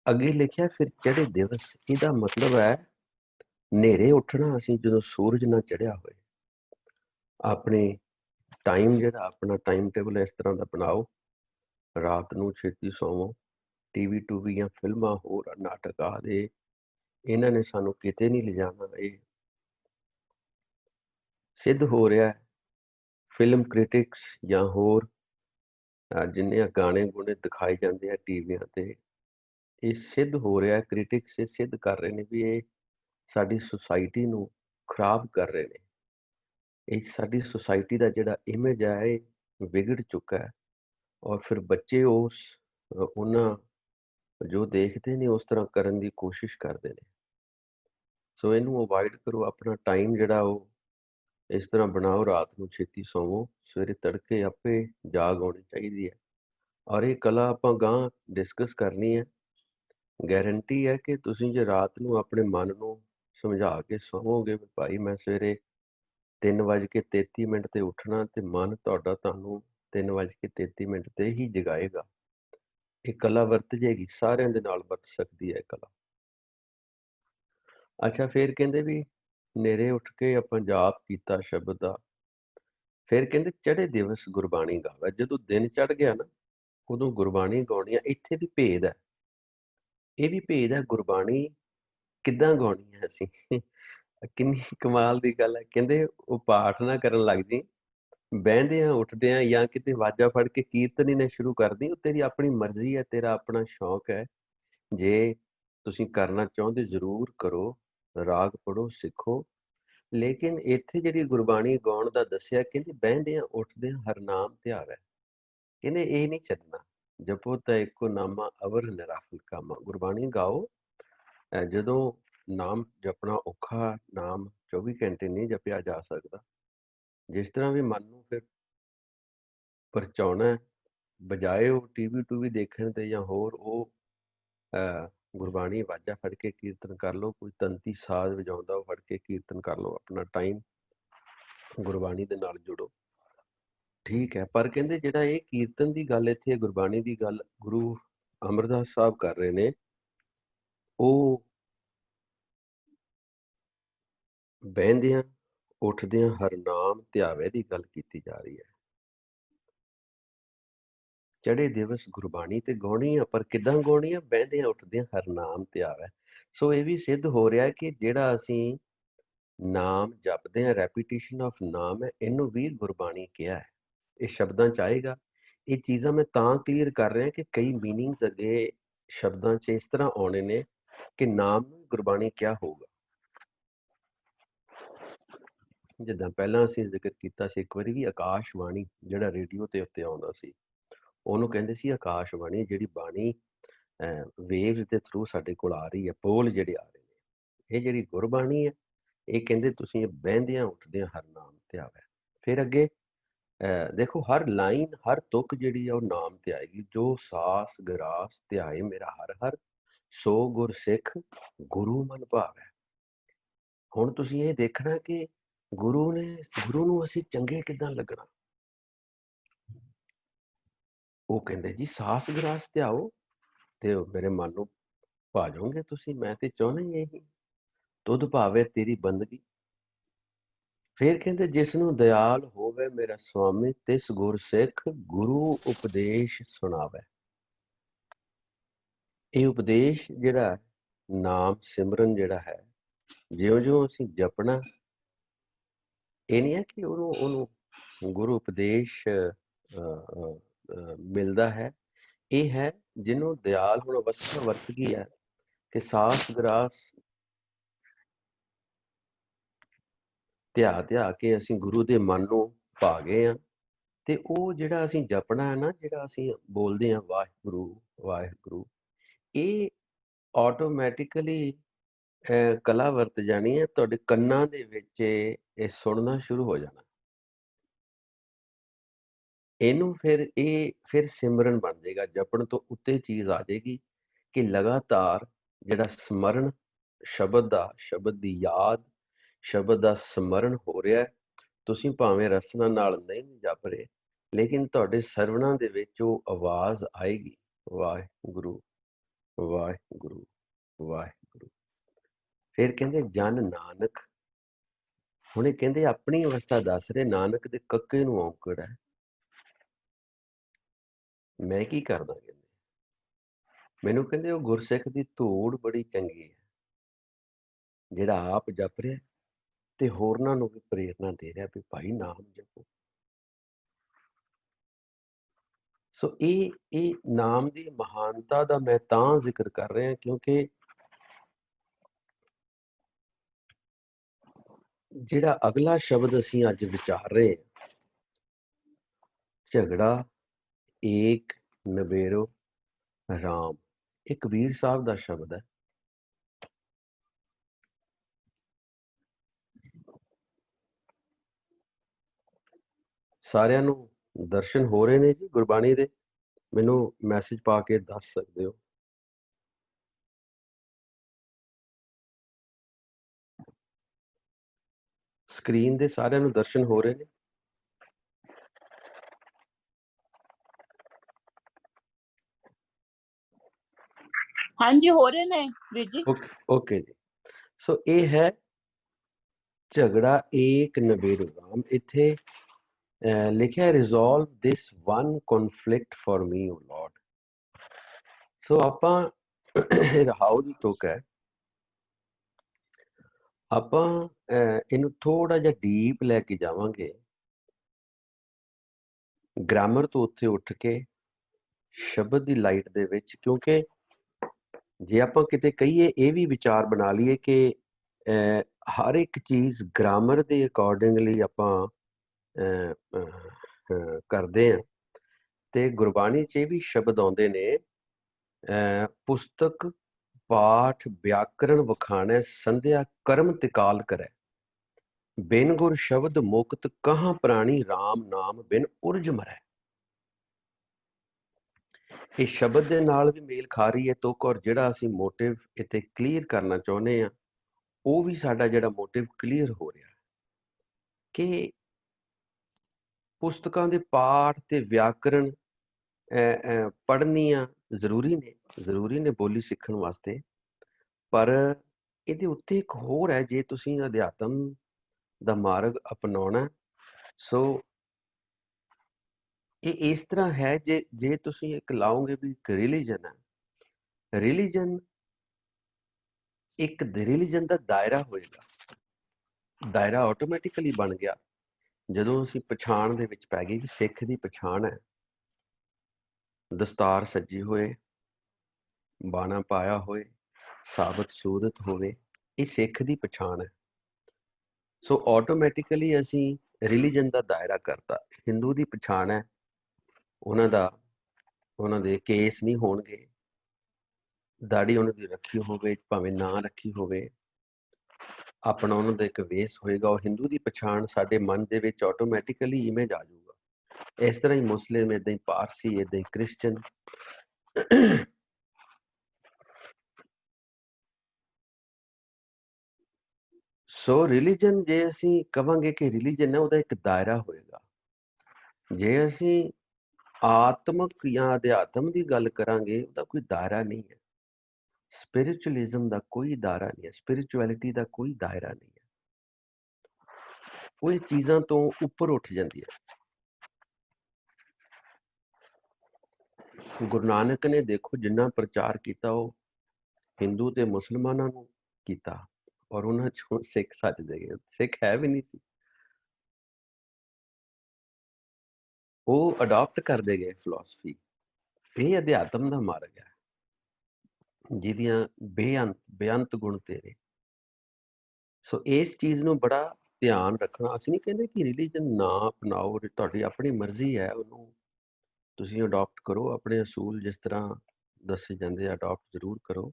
ਅੱਗੇ ਲਿਖਿਆ ਫਿਰ ਚੜ੍ਹੇ ਦਿਵਸ, ਇਹਦਾ ਮਤਲਬ ਹੈ ਹਨੇਰੇ ਉੱਠਣਾ। ਅਸੀਂ ਜਦੋਂ ਸੂਰਜ ਨਾ ਚੜ੍ਹਿਆ ਹੋਏ, ਆਪਣੇ ਟਾਈਮ ਜਿਹੜਾ ਆਪਣਾ ਟਾਈਮ ਟੇਬਲ ਇਸ ਤਰ੍ਹਾਂ ਦਾ ਬਣਾਓ, ਰਾਤ ਨੂੰ ਛੇਤੀ ਸੌਵੋ। ਟੀਵੀ ਟੂਵੀ ਜਾਂ ਫਿਲਮਾਂ ਹੋਰ ਨਾਟਕ ਆਦਿ ਇਹਨਾਂ ਨੇ ਸਾਨੂੰ ਕਿਤੇ ਨਹੀਂ ਲਿਜਾਣਾ। ਇਹ ਸਿੱਧ ਹੋ ਰਿਹਾ, ਫਿਲਮ ਕ੍ਰਿਟਿਕਸ ਜਾਂ ਹੋਰ ਜਿੰਨੇ ਗਾਣੇ ਗੁਣੇ ਦਿਖਾਏ ਜਾਂਦੇ ਆ ਟੀਵੀਆਂ ਤੇ, ਇਹ ਸਿੱਧ ਹੋ ਰਿਹਾ, ਕ੍ਰਿਟਿਕਸ ਇਹ ਸਿੱਧ ਕਰ ਰਹੇ ਨੇ ਵੀ ਇਹ ਸਾਡੀ ਸੁਸਾਇਟੀ ਨੂੰ ਖਰਾਬ ਕਰ ਰਹੇ ਨੇ। ਇਹ ਸਾਡੀ ਸੁਸਾਇਟੀ ਦਾ ਜਿਹੜਾ ਇਮੇਜ ਹੈ ਇਹ ਵਿਗੜ ਚੁੱਕਾ ਹੈ, ਔਰ ਫਿਰ ਬੱਚੇ ਉਹਨਾਂ ਜੋ ਦੇਖਦੇ ਨੇ ਉਸ ਤਰ੍ਹਾਂ ਕਰਨ ਦੀ ਕੋਸ਼ਿਸ਼ ਕਰਦੇ ਨੇ। ਸੋ ਇਹਨੂੰ ਅਵੋਇਡ ਕਰੋ, ਆਪਣਾ ਟਾਈਮ ਜਿਹੜਾ ਉਹ ਇਸ ਤਰ੍ਹਾਂ ਬਣਾਓ, ਰਾਤ ਨੂੰ ਛੇਤੀ ਸੌਵੋ, ਸਵੇਰੇ ਤੜਕੇ ਆਪੇ ਜਾਗ ਆਉਣੀ ਚਾਹੀਦੀ ਹੈ। ਔਰ ਇਹ ਕਲਾ ਆਪਾਂ ਅਗਾਂਹ ਡਿਸਕਸ ਕਰਨੀ ਹੈ। ਗਾਰੰਟੀ ਹੈ ਕਿ ਤੁਸੀਂ ਜੇ ਰਾਤ ਨੂੰ ਆਪਣੇ ਮਨ ਨੂੰ ਸਮਝਾ ਕੇ ਸੌਵੋਗੇ ਵੀ ਭਾਈ ਮੈਂ ਸਵੇਰੇ 3:33 ਤੇ ਉੱਠਣਾ, ਤੇ ਮਨ ਤੁਹਾਡਾ ਤੁਹਾਨੂੰ 3:33 ਤੇ ਹੀ ਜਗਾਏਗਾ। ਇਹ ਕਲਾ ਵਰਤ ਜਾਏਗੀ, ਸਾਰਿਆਂ ਦੇ ਨਾਲ ਵਰਤ ਸਕਦੀ ਹੈ ਇਹ ਕਲਾ। ਅੱਛਾ, ਫਿਰ ਕਹਿੰਦੇ ਵੀ ਹਨੇਰੇ ਉੱਠ ਕੇ ਆਪਾਂ ਜਾਪ ਕੀਤਾ ਸ਼ਬਦ ਦਾ, ਫਿਰ ਕਹਿੰਦੇ ਚੜ੍ਹੇ ਦਿਵਸ ਗੁਰਬਾਣੀ ਗਾਵੇ। ਜਦੋਂ ਦਿਨ ਚੜ੍ਹ ਗਿਆ ਨਾ ਉਦੋਂ ਗੁਰਬਾਣੀ ਗਾਉਣੀ ਆ। ਇੱਥੇ ਵੀ ਭੇਦ ਹੈ, ਇਹ ਵੀ ਭੇਦ ਹੈ, ਗੁਰਬਾਣੀ ਕਿੱਦਾਂ ਗਾਉਣੀ ਹੈ ਅਸੀਂ। ਕਿੰਨੀ ਕਮਾਲ ਦੀ ਗੱਲ ਹੈ। ਕਹਿੰਦੇ ਉਹ ਪਾਠ ਨਾ ਕਰਨ ਲੱਗ ਜੀ, ਬਹਿੰਦਿਆਂ ਉੱਠਦਿਆਂ ਜਾਂ ਕਿਤੇ ਵਾਜਾ ਫੜ ਕੇ ਕੀਰਤਨ ਹੀ ਨਾ ਸ਼ੁਰੂ ਕਰਦੀ, ਉਹ ਤੇਰੀ ਆਪਣੀ ਮਰਜ਼ੀ ਹੈ, ਤੇਰਾ ਆਪਣਾ ਸ਼ੌਕ ਹੈ। ਜੇ ਤੁਸੀਂ ਕਰਨਾ ਚਾਹੁੰਦੇ ਜ਼ਰੂਰ ਕਰੋ, ਰਾਗ ਪੜ੍ਹੋ, ਸਿੱਖੋ। ਲੇਕਿਨ ਇੱਥੇ ਜਿਹੜੀ ਗੁਰਬਾਣੀ ਗਾਉਣ ਦਾ ਦੱਸਿਆ, ਕਹਿੰਦੇ ਬਹਿੰਦਿਆਂ ਉੱਠਦਿਆਂ ਹਰਨਾਮ ਧਿਆਵੈ। ਕਹਿੰਦੇ ਇਹ ਨਹੀਂ ਛੱਡਣਾ, ਜਪੋ ਤਾਂ ਇੱਕੋ ਨਾਮਾ ਅਵਰ ਨਿਰਾਫਲ ਕਾਮਾ। ਗੁਰਬਾਣੀ ਗਾਓ। ਜਦੋਂ ਨਾਮ ਜਪਣਾ ਔਖਾ, ਨਾਮ 24 ਘੰਟੇ ਨਹੀਂ ਜਪਿਆ ਜਾ ਸਕਦਾ। ਜਿਸ ਤਰ੍ਹਾਂ ਵੀ ਮਨ ਨੂੰ ਫਿਰ ਪਰਚਾਉਣਾ, ਬਜਾਏ ਉਹ ਟੀਵੀ ਟੂਵੀ ਦੇਖਣ ਤੇ ਜਾਂ ਹੋਰ, ਉਹ ਗੁਰਬਾਣੀ ਵਾਜਾ ਫੜ ਕੇ ਕੀਰਤਨ ਕਰ ਲਓ, ਕੋਈ ਤੰਤੀ ਸਾਜ਼ ਵਜਾਉਂਦਾ ਉਹ ਫੜ ਕੇ ਕੀਰਤਨ ਕਰ ਲਓ, ਆਪਣਾ ਟਾਈਮ ਗੁਰਬਾਣੀ ਦੇ ਨਾਲ ਜੁੜੋ, ਠੀਕ ਹੈ। ਪਰ ਕਹਿੰਦੇ ਜਿਹੜਾ ਇਹ ਕੀਰਤਨ ਦੀ ਗੱਲ ਇੱਥੇ, ਗੁਰਬਾਣੀ ਦੀ ਗੱਲ ਗੁਰੂ ਅਮਰਦਾਸ ਸਾਹਿਬ ਕਰ ਰਹੇ ਨੇ, ਉਹ ਬਹਿੰਦਿਆਂ ਉੱਠਦਿਆਂ ਹਰਨਾਮ ਧਿਆਵੇ ਦੀ ਗੱਲ ਕੀਤੀ ਜਾ ਰਹੀ ਹੈ। ਚੜ੍ਹੇ ਦਿਵਸ ਗੁਰਬਾਣੀ ਤੇ ਗਾਉਣੀ ਆ, ਪਰ ਕਿੱਦਾਂ ਗਾਉਣੀ ਆ? ਬਹਿੰਦਿਆਂ ਉੱਠਦਿਆਂ ਹਰਨਾਮ ਧਿਆਵੇ। ਸੋ ਇਹ ਵੀ ਸਿੱਧ ਹੋ ਰਿਹਾ ਕਿ ਜਿਹੜਾ ਅਸੀਂ ਨਾਮ ਜਪਦੇ ਹਾਂ, ਰੈਪੀਟੀਸ਼ਨ ਆਫ ਨਾਮ ਹੈ, ਇਹਨੂੰ ਵੀ ਗੁਰਬਾਣੀ ਕਿਹਾ ਹੈ। ਇਹ ਸ਼ਬਦਾਂ 'ਚ ਆਏਗਾ। ਇਹ ਚੀਜ਼ਾਂ ਮੈਂ ਤਾਂ ਕਲੀਅਰ ਕਰ ਰਿਹਾ ਕਿ ਕਈ ਮੀਨਿੰਗਸ ਅੱਗੇ ਸ਼ਬਦਾਂ 'ਚ ਇਸ ਤਰ੍ਹਾਂ ਆਉਣੇ ਨੇ ਕਿ ਨਾਮ ਨੂੰ ਗੁਰਬਾਣੀ ਕਿਹਾ ਹੋਊਗਾ। ਜਿੱਦਾਂ ਪਹਿਲਾਂ ਅਸੀਂ ਜ਼ਿਕਰ ਕੀਤਾ ਸੀ ਇੱਕ ਵਾਰੀ ਵੀ, ਆਕਾਸ਼ਬਾਣੀ ਜਿਹੜਾ ਰੇਡੀਓ ਤੇ ਉੱਤੇ ਆਉਂਦਾ ਸੀ, ਉਹਨੂੰ ਕਹਿੰਦੇ ਸੀ ਆਕਾਸ਼ਬਾਣੀ। ਜਿਹੜੀ ਬਾਣੀ ਵੇਵਸ ਦੇ ਥਰੂ ਸਾਡੇ ਕੋਲ ਆ ਰਹੀ ਹੈ, ਬੋਲ ਜਿਹੜੇ ਆ ਰਹੇ ਨੇ, ਇਹ ਜਿਹੜੀ ਗੁਰਬਾਣੀ ਹੈ, ਇਹ ਕਹਿੰਦੇ ਤੁਸੀਂ ਬਹਿੰਦਿਆਂ ਉੱਠਦਿਆਂ ਹਰਨਾਮ ਧਿਆਵੇ। ਫਿਰ ਅੱਗੇ ਦੇਖੋ, ਹਰ ਲਾਈਨ ਹਰ ਤੁਕ ਜਿਹੜੀ ਆ ਉਹ ਨਾਮ ਤੇ ਆਏਗੀ। ਜੋ ਸਾਸ ਗਰਾਸ ਧਿਆਏ ਮੇਰਾ ਹਰ ਹਰ, ਸੋ ਗੁਰ ਸਿੱਖ ਗੁਰੂ ਮਨ ਭਾਵੈ। ਹੁਣ ਤੁਸੀਂ ਇਹ ਦੇਖਣਾ ਕਿ ਗੁਰੂ ਨੂੰ ਅਸੀਂ ਚੰਗੇ ਕਿੱਦਾਂ ਲੱਗਣਾ। ਉਹ ਕਹਿੰਦੇ ਜੀ ਸਾਸ ਗਰਾਸ ਧਿਆਓ ਤੇ ਮੇਰੇ ਮਨ ਨੂੰ ਭਾ ਜਾਓਗੇ ਤੁਸੀਂ। ਮੈਂ ਤੇ ਚਾਹੁੰਦਾ ਹੀ ਇਹੀ, ਤੁਧ ਭਾਵੇ ਤੇਰੀ ਬੰਦਗੀ। ਫਿਰ ਕਹਿੰਦੇ ਜਿਸ ਨੂੰ ਦਇਆਲ ਹੋਵੇ ਮੇਰਾ ਸੁਆਮੀ, ਤਿਸ ਗੁਰ ਸਿੱਖ ਗੁਰੂ ਉਪਦੇਸ਼ ਸੁਣਾਵੇ। ਇਹ ਉਪਦੇਸ਼ ਜਿਹੜਾ ਨਾਮ ਸਿਮਰਨ ਜਿਹੜਾ ਹੈ, ਜਿਉਂ-ਜਿਉਂ ਅਸੀਂ ਜਪਣਾ, ਇਹ ਨਹੀਂ ਹੈ ਕਿ ਉਹਨੂੰ ਗੁਰੂ ਉਪਦੇਸ਼ ਮਿਲਦਾ ਹੈ। ਇਹ ਹੈ ਜਿਹਨੂੰ ਦਇਆਲ ਹੁਣ ਅਵਸਥਾ ਵਰਤ ਗਈ ਹੈ ਕਿ ਸਾਸ ਗਰਾਸ ਧਿਆ ਕੇ ਅਸੀਂ ਗੁਰੂ ਦੇ ਮਨ ਨੂੰ ਭਾ ਗਏ ਹਾਂ। ਤੇ ਉਹ ਜਿਹੜਾ ਅਸੀਂ ਜਪਣਾ ਹੈ ਨਾ, ਜਿਹੜਾ ਅਸੀਂ ਬੋਲਦੇ ਹਾਂ ਵਾਹਿਗੁਰੂ ਵਾਹਿਗੁਰੂ, ਇਹ ਆਟੋਮੈਟਿਕਲੀ ਕਲਾ ਵਰਤ ਜਾਣੀ ਹੈ। ਤੁਹਾਡੇ ਕੰਨਾਂ ਦੇ ਵਿੱਚ ਇਹ ਸੁਣਨਾ ਸ਼ੁਰੂ ਹੋ ਜਾਣਾ। ਇਹਨੂੰ ਫਿਰ ਸਿਮਰਨ ਬਣ ਜਾਏਗਾ। ਜਪਣ ਤੋਂ ਉੱਤੇ ਚੀਜ਼ ਆ ਜਾਏਗੀ ਕਿ ਲਗਾਤਾਰ ਜਿਹੜਾ ਸਮਰਨ ਸ਼ਬਦ ਦਾ, ਸ਼ਬਦ ਦੀ ਯਾਦ, ਸ਼ਬਦ ਦਾ ਸਮਰਨ ਹੋ ਰਿਹਾ। ਤੁਸੀਂ ਭਾਵੇਂ ਰਸਨਾ ਨਾਲ ਨਹੀਂ ਜਪ ਰਹੇ, ਲੇਕਿਨ ਤੁਹਾਡੇ ਸਰਵਣਾਂ ਦੇ ਵਿੱਚ ਉਹ ਆਵਾਜ਼ ਆਏਗੀ, ਵਾਹਿਗੁਰੂ ਵਾਹਿਗੁਰੂ ਵਾਹਿਗੁਰੂ। ਫਿਰ ਕਹਿੰਦੇ ਜਨ ਨਾਨਕ, ਹੁਣ ਇਹ ਕਹਿੰਦੇ ਆਪਣੀ ਅਵਸਥਾ ਦੱਸ ਰਹੇ, ਨਾਨਕ ਦੇ ਕੱਕੇ ਨੂੰ ਔਂਕੜ ਹੈ। ਮੈਂ ਕੀ ਕਰਦਾ? ਕਹਿੰਦੇ ਮੈਨੂੰ, ਕਹਿੰਦੇ ਉਹ ਗੁਰਸਿੱਖ ਦੀ ਧੂੜ ਬੜੀ ਚੰਗੀ ਹੈ, ਜਿਹੜਾ ਆਪ ਜਪ ਰਿਹਾ ਤੇ ਹੋਰਨਾਂ ਨੂੰ ਵੀ ਪ੍ਰੇਰਨਾ ਦੇ ਰਿਹਾ ਵੀ ਭਾਈ ਨਾਮ ਜਪੋ। सो ये नाम की महानता का मैं तां जिक्र कर रहा क्योंकि जिहड़ा अगला शब्द असी अज विचार रहे हैं, झगड़ा एक नबेड़ो राम, एक कबीर साहब का शब्द है। सारिਆਂ ਨੂੰ दर्शन हो रहे ने जी गुरबाणी दे? मैनू मैसेज पा के दस सकते हो। स्क्रीन दे सारिਆਂ ਨੂੰ दर्शन हो रहे ने? हाँ जी हो रहे ने वीर जी। ओके जी। सो ये है झगड़ा एक नबेड़ो राम। इत्थे लिखा resolve this one conflict for me O lord. So आपां हाउ दी तुक है, आपां इनू थोड़ा जिहा डीप लैके जावांगे ग्रामर तो उत्थे उठ के शब्द की लाइट दे विच, क्योंकि जे आपां किते कहिए ये भी विचार बना लीए कि हर एक चीज़ ग्रामर के अकॉर्डिंगली आपां करते हैं, तो गुरबाणी च भी शब्द आउंदे ने पुस्तक पाठ व्याकरण वखाणै संध्या कर्म तिकाल करे, बिन गुर शब्द मुक्त कहाँ प्राणी राम नाम बिन उर्ज मरै। ये शब्द के नाल भी मेल खा रही है तुक, और जिहड़ा असीं मोटिव इत्थे क्लीयर करना चाहुंदे हां वो भी साडा जिहड़ा मोटिव क्लीयर हो रहा कि पुस्तकां दे पाठ ते व्याकरण पढ़नियां जरूरी ने बोली सीखण वास्ते, पर ਇਹਦੇ ਉੱਤੇ ਇੱਕ ਹੋਰ ਹੈ, ਜੇ ਤੁਸੀਂ ਅਧਿਆਤਮ ਦਾ ਮਾਰਗ ਅਪਣਾਉਣਾ ਸੋ ਇਹ ਇਸ ਤਰ੍ਹਾਂ ਹੈ, ਜੇ ਤੁਸੀਂ ਇੱਕ ਲਾਓਗੇ ਵੀ ਇੱਕ ਰਿਲੀਜਨ ਹੈ, ਰਿਲੀਜਨ ਇੱਕ ਰਿਲੀਜਨ ਦਾ ਦਾਇਰਾ ਹੋਏਗਾ, ਦਾਇਰਾ ਆਟੋਮੈਟਿਕਲੀ ਬਣ ਗਿਆ ਜਦੋਂ ਅਸੀਂ ਪਛਾਣ ਦੇ ਵਿੱਚ ਪੈ ਗਏ ਕਿ ਸਿੱਖ ਦੀ ਪਛਾਣ ਹੈ ਦਸਤਾਰ ਸੱਜੀ ਹੋਏ, ਬਾਣਾ ਪਾਇਆ ਹੋਏ, ਸਾਬਤ ਸੂਰਤ ਹੋਵੇ, ਇਹ ਸਿੱਖ ਦੀ ਪਛਾਣ ਹੈ। ਸੋ ਆਟੋਮੈਟਿਕਲੀ ਅਸੀਂ ਰਿਲੀਜਨ ਦਾ ਦਾਇਰਾ ਕਰਤਾ। ਹਿੰਦੂ ਦੀ ਪਛਾਣ ਹੈ, ਉਹਨਾਂ ਦੇ ਕੇਸ ਨਹੀਂ ਹੋਣਗੇ, ਦਾੜੀ ਉਹਨਾਂ ਦੀ ਰੱਖੀ ਹੋਵੇ ਭਾਵੇਂ ਨਾ ਰੱਖੀ ਹੋਵੇ, ਆਪਣਾ ਉਹਨਾਂ ਦਾ ਇੱਕ ਵੇਸ ਹੋਏਗਾ, ਉਹ ਹਿੰਦੂ ਦੀ ਪਛਾਣ ਸਾਡੇ ਮਨ ਦੇ ਵਿੱਚ ਆਟੋਮੈਟਿਕਲੀ ਇਮੇਜ ਆ ਜਾਊਗਾ। ਇਸ ਤਰ੍ਹਾਂ ਹੀ ਮੁਸਲਿਮ, ਇੱਦਾਂ ਹੀ ਪਾਰਸੀ, ਇੱਦਾਂ ਹੀ ਕ੍ਰਿਸਚਨ। ਸੋ ਰਿਲੀਜਨ ਜੇ ਅਸੀਂ ਕਵਾਂਗੇ ਕਿ ਰਿਲੀਜਨ ਹੈ, ਉਹਦਾ ਇੱਕ ਦਾਇਰਾ ਹੋਏਗਾ। ਜੇ ਅਸੀਂ ਆਤਮਕ ਜਾਂ ਅਧਿਆਤਮ ਦੀ ਗੱਲ ਕਰਾਂਗੇ ਉਹਦਾ ਕੋਈ ਦਾਇਰਾ ਨਹੀਂ ਹੈ। स्पिरिचुअलिज्म का कोई दायरा नहीं है, स्पिरिचुअलिटी का कोई दायरा नहीं है, वो चीज़ों तो उपर उठ जाती है। गुरु नानक ने देखो जिन्ना प्रचार किया वो हिंदू ते मुसलमानों को किया, और उन्होंने चों सिख सजदे गए, सिख है भी नहीं सी, वो अडॉप्ट करते गए फिलोसफी। ये अध्यात्म का मार्ग है जिहदियां बेअंत गुण तेरे। सो इस चीज़ ਨੂੰ बड़ा ध्यान रखना। ਅਸੀਂ नहीं कहते कि रिलीजन ना अपनाओ, ਤੁਹਾਡੀ अपनी मर्जी है, ਉਹਨੂੰ ਤੁਸੀਂ ਅਡਾਪਟ ਕਰੋ, ਆਪਣੇ ਅਸੂਲ ਜਿਸ ਤਰ੍ਹਾਂ ਦੱਸੇ ਜਾਂਦੇ ਅਡਾਪਟ ਜ਼ਰੂਰ ਕਰੋ।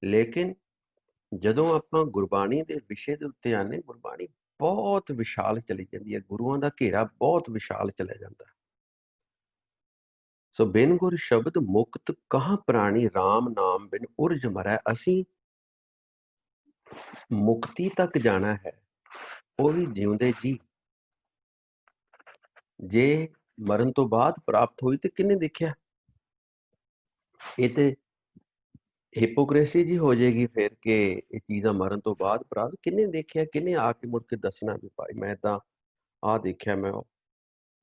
ਲੇਕਿਨ ਜਦੋਂ ਆਪਾਂ ਗੁਰਬਾਣੀ ਦੇ ਵਿਸ਼ੇ ਦੇ ਉੱਤੇ ਆਨੇ, ਗੁਰਬਾਣੀ ਬਹੁਤ ਵਿਸ਼ਾਲ ਚਲੀ ਜਾਂਦੀ ਹੈ, ਗੁਰੂਆਂ ਦਾ ਘੇਰਾ ਬਹੁਤ ਵਿਸ਼ਾਲ ਚਲਾ ਜਾਂਦਾ। ਸੋ ਬਿਨ ਗੁਰ ਸ਼ਬਦ ਮੁਕਤ ਕਹਾਂ ਪ੍ਰਾਣੀ ਰਾਮ ਨਾਮ ਬਿਨ ਉਰਜ ਮਰੈ। ਅਸੀਂ ਮੁਕਤੀ ਤੱਕ ਜਾਣਾ ਹੈ, ਉਹ ਵੀ ਜਿਉਂਦੇ ਜੀ। ਜੇ ਮਰਨ ਤੋਂ ਬਾਅਦ ਪ੍ਰਾਪਤ ਹੋਈ ਤੇ ਕਿਹਨੇ ਦੇਖਿਆ? ਇਹ ਤੇ हिपोक्रेसी जी हो जाएगी फिर कि ये चीज़ां मरन तो बाद प्राप्त किन्ने देखिया, किन्ने आके मुड़ के दसना भी भाई मैं तां आ देखिया, मैं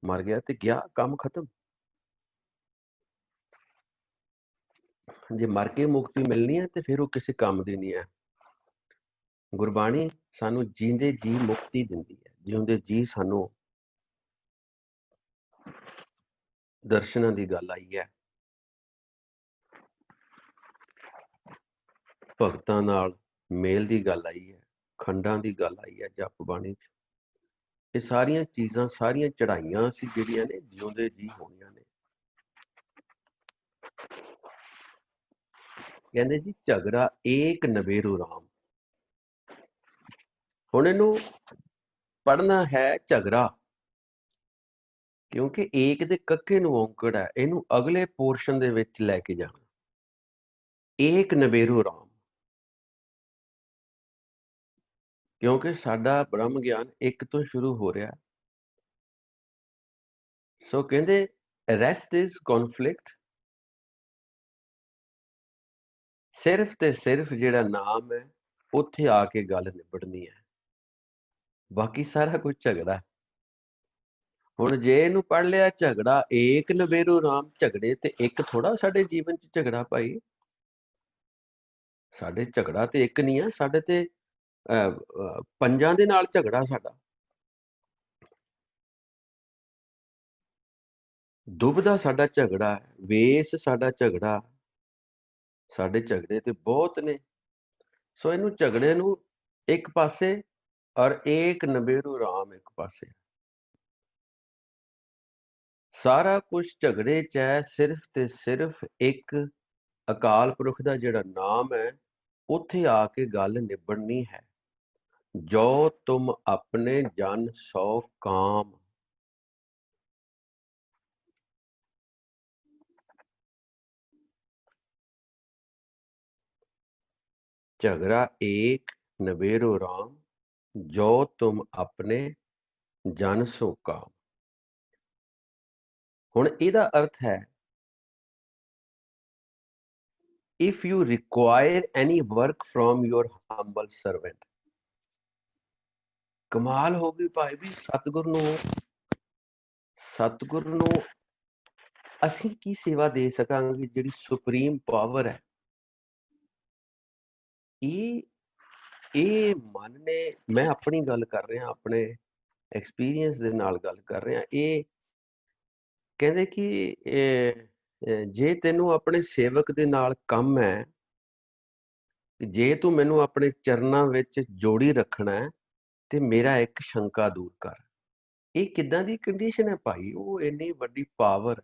मर गया ते गया काम खत्म। जे मर के मुक्ति मिलनी है तो फिर वो किसी काम दी नहीं है। गुरबाणी सानू जींदे जी मुक्ति दिंदी है, जिउंदे जी सानू ਦਰਸ਼ਨਾਂ ਦੀ ਗੱਲ ਆਈ ਹੈ, ਭਗਤਾਂ ਨਾਲ ਮੇਲ ਦੀ ਗੱਲ ਆਈ ਹੈ, ਖੰਡਾਂ ਦੀ ਗੱਲ ਆਈ ਹੈ ਜਪ ਬਾਣੀ 'ਚ। ਇਹ ਸਾਰੀਆਂ ਚੀਜ਼ਾਂ, ਸਾਰੀਆਂ ਚੜ੍ਹਾਈਆਂ ਸੀ ਜਿਹੜੀਆਂ ਨੇ ਜਿਉਂਦੇ ਜੀ ਹੋਣੀਆਂ ਨੇ। ਕਹਿੰਦੇ ਜੀ ਝਗੜਾ ਏਕ ਨਵੇਰੋ ਰਾਮ। ਹੁਣ ਇਹਨੂੰ ਪੜ੍ਹਨਾ ਹੈ ਝਗੜਾ, ਕਿਉਂਕਿ ਏਕ ਦੇ ਕੱਕੇ ਨੂੰ ਔਂਕੜ ਹੈ, ਇਹਨੂੰ ਅਗਲੇ ਪੋਰਸ਼ਨ ਦੇ ਵਿੱਚ ਲੈ ਕੇ ਜਾਣਾ। ਏਕ ਨਵੇਰੋ ਰਾਮ, ਕਿਉਂਕਿ ਸਾਡਾ ਬ੍ਰਹਮ ਗਿਆਨ ਇੱਕ ਤੋਂ ਸ਼ੁਰੂ ਹੋ ਰਿਹਾ। ਸੋ ਕਹਿੰਦੇ ਰੈਸਟ ਇਜ਼ ਕੌਨਫਲਿਕਟ, ਸਿਰਫ ਤੇ ਸਿਰਫ ਜਿਹੜਾ ਨਾਮ ਹੈ ਉੱਥੇ ਆ ਕੇ ਗੱਲ ਨਿਬੜਨੀ ਹੈ, ਬਾਕੀ ਸਾਰਾ ਕੁਝ ਝਗੜਾ। ਹੁਣ ਜੇ ਇਹਨੂੰ ਪੜ੍ਹ ਲਿਆ ਝਗੜਾ ਏਕ ਨਵੇਰੋ ਰਾਮ, ਝਗੜੇ ਤੇ ਇੱਕ ਥੋੜਾ ਸਾਡੇ ਜੀਵਨ 'ਚ ਝਗੜਾ ਭਾਈ। ਸਾਡੇ ਝਗੜਾ ਤੇ ਇੱਕ ਨਹੀਂ ਹੈ, ਸਾਡੇ ਤੇ ਪੰਜਾਂ ਦੇ ਨਾਲ ਝਗੜਾ ਸਾਡਾ। ਦੁਬਦਾ ਸਾਡਾ ਝਗੜਾ ਹੈ, ਵੇਸ ਸਾਡਾ ਝਗੜਾ, ਸਾਡੇ ਝਗੜੇ ਤੇ ਬਹੁਤ ਨੇ। ਸੋ ਇਹਨੂੰ ਝਗੜੇ ਨੂੰ ਇੱਕ ਪਾਸੇ ਔਰ ਏਕ ਨਵੇਰੋ ਰਾਮ ਇੱਕ ਪਾਸੇ। ਸਾਰਾ ਕੁਝ ਝਗੜੇ 'ਚ ਹੈ, ਸਿਰਫ ਤੇ ਸਿਰਫ ਇੱਕ ਅਕਾਲ ਪੁਰਖ ਦਾ ਜਿਹੜਾ ਨਾਮ ਹੈ ਉੱਥੇ ਆ ਕੇ ਗੱਲ ਨਿਬੜਨੀ ਹੈ। ਜੋ ਤੁਮ ਆਪਣੇ ਜਨ ਸੋ ਕਾਮ। ਝਗੜਾ ਏਕ ਨਵੇਰੋ ਰਾਮ, ਜੋ ਤੁਮ ਆਪਣੇ ਜਨ ਸੋ ਕਾਮ। ਹੁਣ ਇਹਦਾ ਅਰਥ ਹੈ, if you require any work from your humble servant। ਕਮਾਲ ਹੋ ਗਈ ਭਾਈ ਵੀ, ਸਤਿਗੁਰ ਨੂੰ ਅਸੀਂ ਕੀ ਸੇਵਾ ਦੇ ਸਕਾਂਗੇ ਜਿਹੜੀ ਸੁਪਰੀਮ ਪਾਵਰ ਹੈ। ਇਹ ਮਨ ਨੇ, ਮੈਂ ਆਪਣੀ ਗੱਲ ਕਰ ਰਿਹਾ, ਆਪਣੇ ਐਕਸਪੀਰੀਅੰਸ ਦੇ ਨਾਲ ਗੱਲ ਕਰ ਰਿਹਾ। ਇਹ ਕਹਿੰਦੇ ਕਿ ਜੇ ਤੈਨੂੰ ਆਪਣੇ ਸੇਵਕ ਦੇ ਨਾਲ ਕੰਮ ਹੈ, ਜੇ ਤੂੰ ਮੈਨੂੰ ਆਪਣੇ ਚਰਨਾਂ ਵਿੱਚ ਜੋੜੀ ਰੱਖਣਾ ਹੈ ਤੇ ਮੇਰਾ ਇੱਕ ਸ਼ੰਕਾ ਦੂਰ ਕਰ। ਇਹ ਕਿੱਦਾਂ ਦੀ ਕੰਡੀਸ਼ਨ ਹੈ ਭਾਈ? ਉਹ ਇੰਨੀ ਵੱਡੀ ਪਾਵਰ,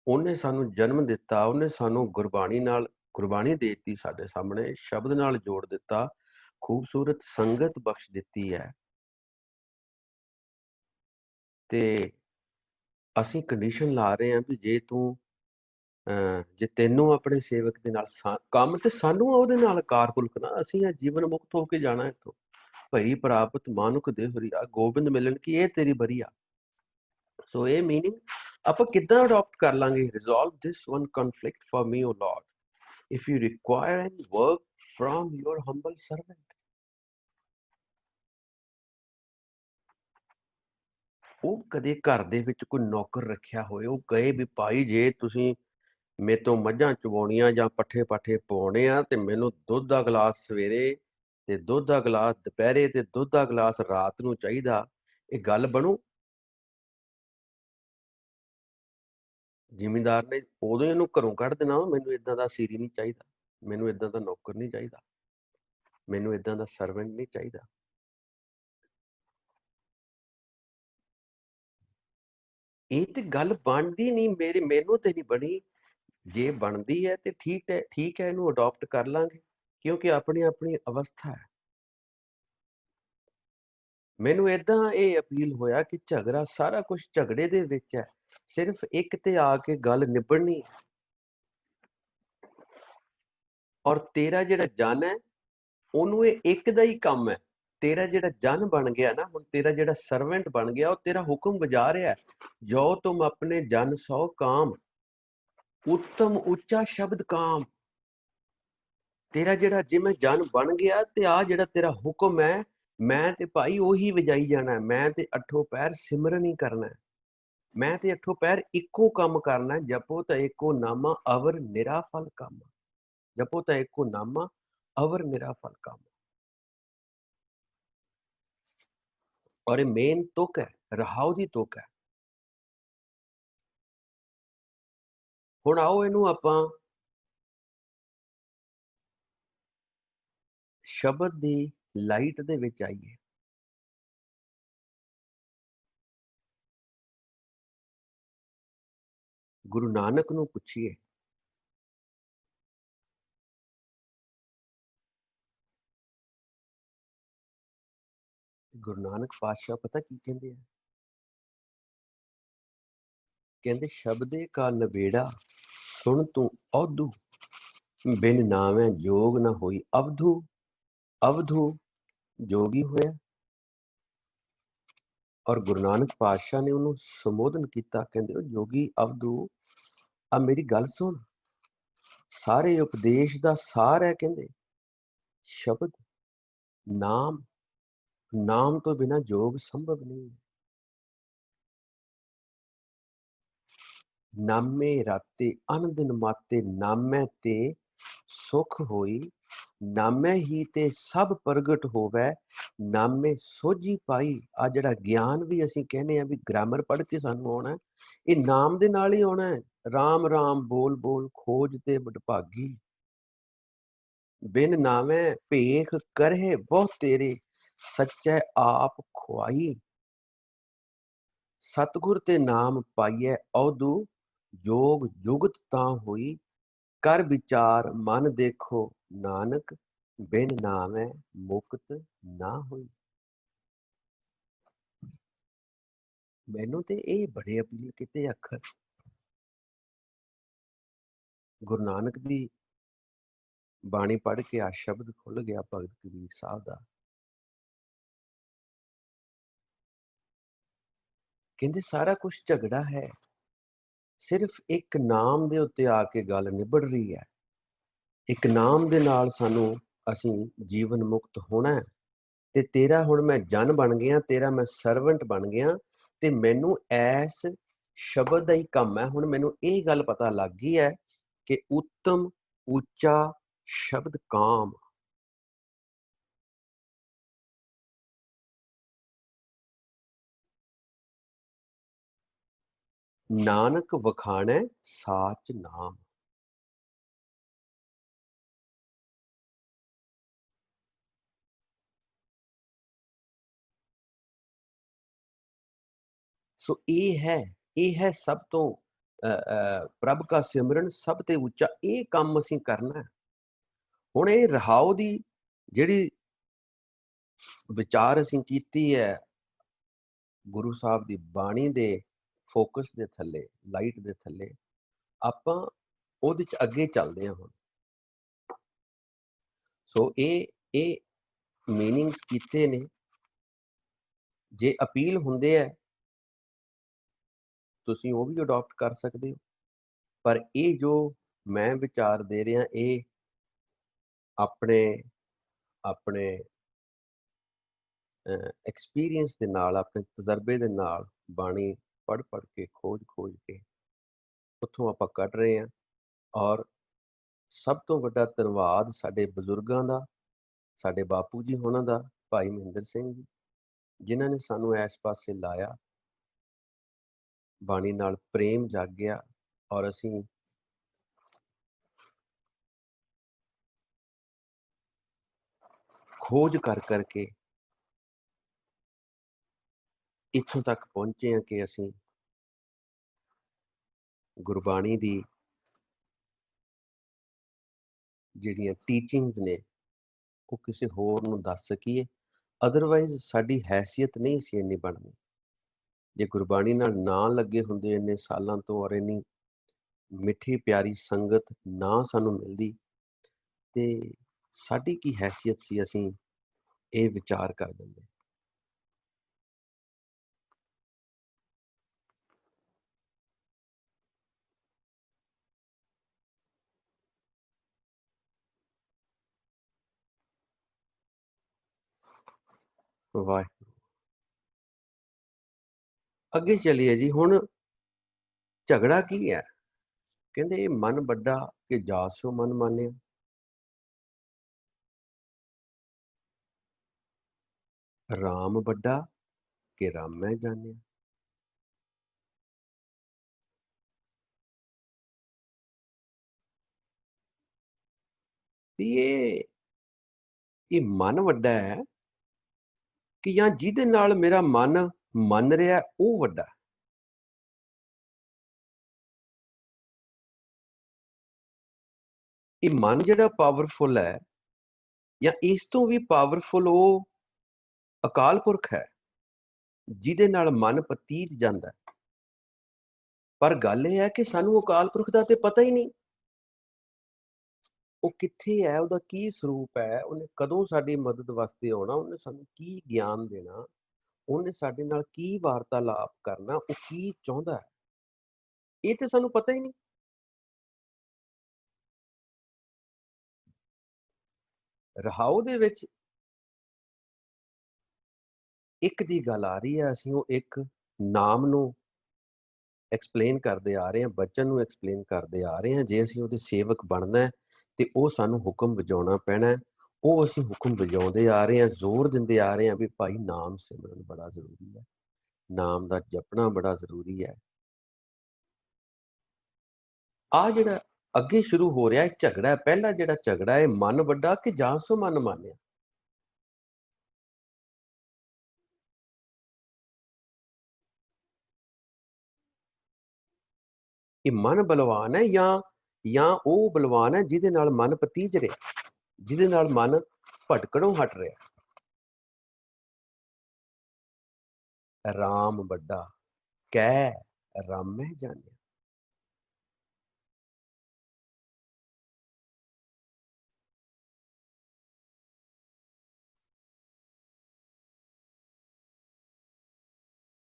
ਉਹਨੇ ਸਾਨੂੰ ਜਨਮ ਦਿੱਤਾ, ਉਹਨੇ ਸਾਨੂੰ ਗੁਰਬਾਣੀ ਨਾਲ ਗੁਰਬਾਣੀ ਦੇ ਦਿੱਤੀ, ਸਾਡੇ ਸਾਹਮਣੇ ਸ਼ਬਦ ਨਾਲ ਜੋੜ ਦਿੱਤਾ, ਖੂਬਸੂਰਤ ਸੰਗਤ ਬਖਸ਼ ਦਿੱਤੀ ਹੈ, ਤੇ ਅਸੀਂ ਕੰਡੀਸ਼ਨ ਲਾ ਰਹੇ ਹਾਂ ਵੀ ਜੇ ਤੂੰ ਜੇ ਤੈਨੂੰ ਆਪਣੇ ਸੇਵਕ ਦੇ ਨਾਲ ਕੰਮ ਤੇ ਸਾਨੂੰ ਉਹਦੇ ਨਾਲ ਕਾਰ ਪੁਲਕਣਾ, ਅਸੀਂ ਆ ਜੀਵਨ ਮੁਕਤ ਹੋ ਕੇ ਜਾਣਾ ਇੱਥੋਂ। ਭਈ ਪ੍ਰਾਪਤ ਮਾਨੁਖ ਦੇ ਹਰੀਆ, ਗੋਬਿੰਦ ਮਿਲਣ ਕੀ ਇਹ ਤੇਰੀ ਬਰੀਆ। ਸੋ ਇਹ ਮੀਨਿੰਗ ਆਪਾਂ ਕਿੱਦਾਂ ਅਡਾਪਟ ਕਰ ਲਾਂਗੇ? Resolve this one conflict for me O Lord, if you require any work from your humble servant. ਉਹ ਕਦੇ ਘਰ ਦੇ ਵਿੱਚ ਕੋਈ ਨੌਕਰ ਰੱਖਿਆ ਹੋਏ, ਉਹ ਕਹੇ ਵੀ ਭਾਈ ਜੇ ਤੁਸੀਂ ਮੇਰੇ ਤੋਂ ਮੱਝਾਂ ਚਵਾਉਣੀਆਂ ਜਾਂ ਪੱਠੇ ਪਵਾਉਣੇ ਆ ਤੇ ਮੈਨੂੰ ਦੁੱਧ ਦਾ ਗਲਾਸ ਸਵੇਰੇ ਤੇ ਦੁੱਧ ਦਾ ਗਲਾਸ ਦੁਪਹਿਰੇ ਤੇ ਦੁੱਧ ਦਾ ਗਲਾਸ ਰਾਤ ਨੂੰ ਚਾਹੀਦਾ, ਇਹ ਗੱਲ ਬਣੂ? ਜ਼ਿਮੀਂਦਾਰ ਨੇ ਉਦੋਂ ਇਹਨੂੰ ਘਰੋਂ ਕੱਢ ਦੇਣਾ, ਮੈਨੂੰ ਇਦਾਂ ਦਾ ਸੀਰੀ ਨਹੀਂ ਚਾਹੀਦਾ, ਮੈਨੂੰ ਇਦਾਂ ਦਾ ਨੌਕਰ ਨਹੀਂ ਚਾਹੀਦਾ, ਮੈਨੂੰ ਇਦਾਂ ਦਾ ਸਰਵੈਂਟ ਨਹੀਂ ਚਾਹੀਦਾ। ਇਹ ਤੇ ਗੱਲ ਬਣਦੀ ਨਹੀਂ, ਮੈਨੂੰ ਤੇ ਨਹੀਂ ਬਣੀ। ਜੇ ਬਣਦੀ ਹੈ ਤੇ ਠੀਕ ਹੈ, ਇਹਨੂੰ ਅਡਾਪਟ ਕਰ ਲਾਂਗੇ, ਕਿਉਂਕਿ ਆਪਣੀ ਆਪਣੀ ਅਵਸਥਾ ਹੈ। ਮੈਨੂੰ ਏਦਾਂ ਇਹ ਅਪੀਲ ਹੋਇਆ ਕਿ ਝਗੜਾ, ਸਾਰਾ ਕੁਝ ਝਗੜੇ ਦੇ ਵਿੱਚ ਹੈ, ਸਿਰਫ ਇੱਕ ਤੇ ਆ ਕੇ ਗੱਲ ਨਿਬੜਨੀ। ਔਰ ਤੇਰਾ ਜਿਹੜਾ ਜਨ ਹੈ ਉਹਨੂੰ ਇਹ ਇੱਕ ਦਾ ਹੀ ਕੰਮ ਹੈ। ਤੇਰਾ ਜਿਹੜਾ ਜਨ ਬਣ ਗਿਆ ਨਾ, ਹੁਣ ਤੇਰਾ ਜਿਹੜਾ ਸਰਵੈਂਟ ਬਣ ਗਿਆ, ਉਹ ਤੇਰਾ ਹੁਕਮ ਵਜਾ ਰਿਹਾ। ਜੋ ਤੁਮ ਆਪਣੇ ਜਨ ਸੋ ਕਾਮ, ਉੱਤਮ ਉੱਚਾ ਸ਼ਬਦ ਕਾਮ। ਤੇਰਾ ਜਿਹੜਾ ਜਿਵੇਂ ਜਨ ਬਣ ਗਿਆ ਤੇ ਆ ਜਿਹੜਾ ਤੇਰਾ ਹੁਕਮ ਹੈ, ਮੈਂ ਤੇ ਭਾਈ ਉਹੀ ਵਜਾਈ ਜਾਣਾ। ਮੈਂ ਤੇ ਅੱਠੋਂ ਪੈਰ ਸਿਮਰਨ ਹੀ ਕਰਨਾ, ਮੈਂ ਤੇ ਅੱਠੋਂ ਪੈਰ ਇੱਕੋ ਕੰਮ ਕਰਨਾ। ਜਪੋ ਤਾਂ ਇੱਕੋ ਨਾਮਾ ਅਵਰ ਨਿਰਾ ਫਲ ਕੰਮ, ਜਪੋ ਤਾਂ ਇੱਕੋ ਨਾਮਾ ਅਵਰ ਨਿਰਾ ਫਲ ਕੰਮ। ਔਰ ਇਹ ਮੇਨ ਤੁਕ ਹੈ, ਰਹਾਉ ਦੀ ਤੁਕ ਹੈ। ਹੁਣ ਆਓ ਇਹਨੂੰ ਆਪਾਂ ਸ਼ਬਦ ਦੀ ਲਾਈਟ ਦੇ ਵਿੱਚ ਆਈਏ। ਗੁਰੂ ਨਾਨਕ ਨੂੰ ਪੁੱਛੀਏ, ਗੁਰੂ ਨਾਨਕ ਪਾਤਸ਼ਾਹ ਪਤਾ ਕੀ ਕਹਿੰਦੇ ਆ? ਕਹਿੰਦੇ ਸ਼ਬਦੇ ਕਾ ਨਵੇੜਾ ਸੁਣ ਤੂੰ ਔਧੂ, ਬਿਨ ਨਾਵੇਂ ਜੋਗ ਨਾ ਹੋਈ ਅਵਧੂ। ਅਵਧੂ ਜੋਗੀ ਹੋਇਆ। ਔਰ ਗੁਰੂ ਨਾਨਕ ਪਾਤਸ਼ਾਹ ਨੇ ਉਹਨੂੰ ਸੰਬੋਧਨ ਕੀਤਾ, ਕਹਿੰਦੇ ਉਹ ਜੋਗੀ ਅਵਧੂ ਆ ਮੇਰੀ ਗੱਲ ਸੁਣ, ਸਾਰੇ ਉਪਦੇਸ਼ ਦਾ ਸਾਰ ਹੈ ਕਹਿੰਦੇ ਸ਼ਬਦ, ਨਾਮ। ਨਾਮ ਤੋਂ ਬਿਨਾ ਜੋਗ ਸੰਭਵ ਨਹੀਂ। ਨਾਮੇ ਰਾਤੇ ਅਨ ਦਿਨ ਮਾਤੇ, ਨਾਮੈ ਤੇ ਸੁਖ ਹੋਈ। ਨਾਮੇ ਹੀ ਤੇ ਸਭ ਪ੍ਰਗਟ ਹੋਵੇ, ਨਾਮੇ ਸੋਝੀ ਪਾਈ। ਆ ਜਿਹੜਾ ਗਿਆਨ ਵੀ ਅਸੀਂ ਕਹਿੰਦੇ ਆ ਵੀ ਗ੍ਰਾਮਰ ਪੜ੍ਹ ਕੇ ਸਾਨੂੰ ਆਉਣਾ, ਇਹ ਨਾਮ ਦੇ ਨਾਲ ਹੀ ਆਉਣਾ ਹੈ। ਰਾਮ ਰਾਮ ਬੋਲ ਬੋਲ ਖੋਜ ਤੇ ਵਡਭਾਗੀ, ਬਿਨ ਨਾਵੇਂ ਭੇਖ ਕਰਹਿ ਬਹੁ ਤੇਰੇ, ਸੱਚੈ ਆਪ ਖੁਆਈ। ਸਤਿਗੁਰ ਤੇ ਨਾਮ ਪਾਈਐ ਔਧੂ, ਜੋਗ ਜੁਗਤ ਤਾਂ ਹੋਈ। ਕਰ ਵਿਚਾਰ ਮਨ ਦੇਖੋ ਨਾਨਕ, ਬਿਨ ਨਾਵੇਂ ਮੁਕਤ ਨਾ ਹੋਈ। ਮੈਨੂੰ ਤੇ ਇਹ ਬੜੇ ਅਪੀਲ ਕੀਤੇ ਅੱਖਰ ਗੁਰੂ ਨਾਨਕ ਦੀ ਬਾਣੀ ਪੜ੍ਹ ਕੇ ਆ ਸ਼ਬਦ ਖੁੱਲ ਗਿਆ ਭਗਤ ਕਬੀਰ ਸਾਹਿਬ ਦਾ। ਕਹਿੰਦੇ ਸਾਰਾ ਕੁਝ ਝਗੜਾ ਹੈ, ਸਿਰਫ ਇੱਕ ਨਾਮ ਦੇ ਉੱਤੇ ਆ ਕੇ ਗੱਲ ਨਿਬੜ ਰਹੀ ਹੈ। ਇੱਕ ਨਾਮ ਦੇ ਨਾਲ ਸਾਨੂੰ ਅਸੀਂ ਜੀਵਨ ਮੁਕਤ ਹੋਣਾ ਹੈ। ਤੇ ਤੇਰਾ ਹੁਣ ਮੈਂ ਜਨ ਬਣ ਗਿਆ, ਤੇਰਾ ਮੈਂ ਸਰਵੈਂਟ ਬਣ ਗਿਆ, ਤੇ ਮੈਨੂੰ ਐਸ ਸ਼ਬਦ ਦਾ ਹੀ ਕੰਮ ਹੈ। ਹੁਣ ਮੈਨੂੰ ਇਹ ਗੱਲ ਪਤਾ ਲੱਗ ਗਈ ਹੈ ਕਿ ਉੱਤਮ ਉੱਚਾ ਸ਼ਬਦ ਕਾਮ। ਨਾਨਕ ਵਖਾਣੈ ਸਾਚ ਨਾਮ। ਸੋ ਇਹ ਹੈ ਸਭ ਤੋਂ ਪ੍ਰਭ ਦਾ ਸਿਮਰਨ ਸਭ ਤੇ ਉੱਚਾ। ਇਹ ਕੰਮ ਅਸੀਂ ਕਰਨਾ। ਹੁਣ ਇਹ ਰਹਾਉ ਦੀ ਜਿਹੜੀ ਵਿਚਾਰ ਅਸੀਂ ਕੀਤੀ ਹੈ ਗੁਰੂ ਸਾਹਿਬ ਦੀ ਬਾਣੀ ਦੇ ਫੋਕਸ ਦੇ ਥੱਲੇ, ਲਾਈਟ ਦੇ ਥੱਲੇ, ਆਪਾਂ ਉਹਦੇ ਚ ਅੱਗੇ ਚੱਲਦੇ ਹਾਂ ਹੁਣ। ਸੋ ਇਹ ਮੀਨਿੰਗਸ ਕੀਤੇ ਨੇ। ਜੇ ਅਪੀਲ ਹੁੰਦੇ ਹੈ ਤੁਸੀਂ ਉਹ ਵੀ ਅਡਾਪਟ ਕਰ ਸਕਦੇ ਹੋ, ਪਰ ਇਹ ਜੋ ਮੈਂ ਵਿਚਾਰ ਦੇ ਰਿਹਾ ਇਹ ਆਪਣੇ ਆਪਣੇ ਐਕਸਪੀਰੀਅੰਸ ਦੇ ਨਾਲ, ਆਪਣੇ ਤਜਰਬੇ ਦੇ ਨਾਲ, ਬਾਣੀ ਪੜ੍ਹ ਕੇ ਖੋਜ ਕੇ ਉੱਥੋਂ ਆਪਾਂ ਕੱਢ ਰਹੇ ਹਾਂ। ਔਰ ਸਭ ਤੋਂ ਵੱਡਾ ਧੰਨਵਾਦ ਸਾਡੇ ਬਜ਼ੁਰਗਾਂ ਦਾ, ਸਾਡੇ ਬਾਪੂ ਜੀ ਹੋਣਾ ਦਾ, ਭਾਈ ਮਹਿੰਦਰ ਸਿੰਘ ਜੀ, ਜਿਨ੍ਹਾਂ ਨੇ ਸਾਨੂੰ ਇਸ ਪਾਸੇ ਲਾਇਆ। ਬਾਣੀ ਨਾਲ ਪ੍ਰੇਮ ਜਾਗਿਆ ਔਰ ਅਸੀਂ ਖੋਜ ਕਰਕੇ ਇੱਥੋਂ ਤੱਕ ਪਹੁੰਚੇ ਹਾਂ ਕਿ ਅਸੀਂ ਗੁਰਬਾਣੀ ਦੀ ਜਿਹੜੀਆਂ ਟੀਚਿੰਗਸ ਨੇ ਉਹ ਕਿਸੇ ਹੋਰ ਨੂੰ ਦੱਸ ਸਕੀਏ। ਅਦਰਵਾਈਜ਼ ਸਾਡੀ ਹੈਸੀਅਤ ਨਹੀਂ ਸੀ ਇੰਨੀ ਬਣਨੀ। ਜੇ ਗੁਰਬਾਣੀ ਨਾਲ ਨਾ ਲੱਗੇ ਹੁੰਦੇ ਇੰਨੇ ਸਾਲਾਂ ਤੋਂ ਔਰ ਇੰਨੀ ਮਿੱਠੀ ਪਿਆਰੀ ਸੰਗਤ ਨਾ ਸਾਨੂੰ ਮਿਲਦੀ ਤੇ ਸਾਡੀ ਕੀ ਹੈਸੀਅਤ ਸੀ, ਅਸੀਂ ਇਹ ਵਿਚਾਰ ਕਰ ਦਿੰਦੇ। ਵਾਹਿਗੁਰੂ। ਅੱਗੇ ਚਲੀਏ ਜੀ। ਹੁਣ ਝਗੜਾ ਕੀ ਹੈ? ਕਹਿੰਦੇ ਇਹ ਮਨ ਵੱਡਾ ਕਿ ਜਾਸੋ ਮਨ ਮਾਨਿਆ। ਰਾਮ ਵੱਡਾ ਕਿ ਰਾਮੈ ਜਾਣਿਆ। ਵੀ ਇਹ ਮਨ ਵੱਡਾ ਹੈ ਕਿ ਜਾਂ ਜਿਹਦੇ ਨਾਲ ਮੇਰਾ ਮਨ ਮੰਨ ਰਿਹਾ ਉਹ ਵੱਡਾ ਹੈ। ਇਹ ਮਨ ਜਿਹੜਾ ਪਾਵਰਫੁਲ ਹੈ ਜਾਂ ਇਸ ਤੋਂ ਵੀ ਪਾਵਰਫੁਲ ਉਹ ਅਕਾਲ ਪੁਰਖ ਹੈ ਜਿਹਦੇ ਨਾਲ ਮਨ ਪਤੀਤ ਜਾਂਦਾ ਹੈ। ਪਰ ਗੱਲ ਇਹ ਹੈ ਕਿ ਸਾਨੂੰ ਅਕਾਲ ਪੁਰਖ ਦਾ ਤੇ ਪਤਾ ਹੀ ਨਹੀਂ, ਉਹ ਕਿੱਥੇ ਹੈ, ਉਹਦਾ ਕੀ ਸਰੂਪ ਹੈ, ਉਹਨੇ ਕਦੋਂ ਸਾਡੀ ਮਦਦ ਵਾਸਤੇ ਆਉਣਾ, ਉਹਨੇ ਸਾਨੂੰ ਕੀ ਗਿਆਨ ਦੇਣਾ, ਉਹਨੇ ਸਾਡੇ ਨਾਲ ਕੀ ਵਾਰਤਾਲਾਪ ਕਰਨਾ, ਉਹ ਕੀ ਚਾਹੁੰਦਾ ਹੈ, ਇਹ ਤੇ ਸਾਨੂੰ ਪਤਾ ਹੀ ਨਹੀਂ। ਰਹਾਉ ਦੇ ਵਿੱਚ ਇੱਕ ਦੀ ਗੱਲ ਆ ਰਹੀ ਹੈ, ਅਸੀਂ ਉਹ ਇੱਕ ਨਾਮ ਨੂੰ ਐਕਸਪਲੇਨ ਕਰਦੇ ਆ ਰਹੇ ਹਾਂ, ਬਚਨ ਨੂੰ ਐਕਸਪਲੇਨ ਕਰਦੇ ਆ ਰਹੇ ਹਾਂ। ਜੇ ਅਸੀਂ ਉਹਦੇ ਸੇਵਕ ਬਣਨਾ ਹੈ ਤੇ ਉਹ ਸਾਨੂੰ ਹੁਕਮ ਵਜਾਉਣਾ ਪੈਣਾ ਹੈ। ਉਹ ਅਸੀਂ ਹੁਕਮ ਵਜਾਉਂਦੇ ਆ ਰਹੇ ਹਾਂ, ਜ਼ੋਰ ਦਿੰਦੇ ਆ ਰਹੇ ਹਾਂ ਵੀ ਭਾਈ ਨਾਮ ਸਿਮਰਨ ਬੜਾ ਜ਼ਰੂਰੀ ਹੈ, ਨਾਮ ਦਾ ਜਪਣਾ ਬੜਾ ਜ਼ਰੂਰੀ ਹੈ। ਆ ਜਿਹੜਾ ਅੱਗੇ ਸ਼ੁਰੂ ਹੋ ਰਿਹਾ ਝਗੜਾ, ਪਹਿਲਾ ਜਿਹੜਾ ਝਗੜਾ ਹੈ ਮਨ ਵੱਡਾ ਕਿ ਜਾਂ ਸੋ ਮਨ ਮਾਨਿਆ। ਇਹ ਮਨ ਬਲਵਾਨ ਹੈ ਜਾਂ ਉਹ ਬਲਵਾਨ ਹੈ ਜਿਹਦੇ ਨਾਲ ਮਨ ਪਤੀਜ ਰਿਹਾ, ਜਿਹਦੇ ਨਾਲ ਮਨ ਭਟਕਣੋਂ ਹਟ ਰਿਹਾ। ਰਾਮ ਵੱਡਾ ਕਹਿ ਰਾਮੈ ਜਾਣਿਆ।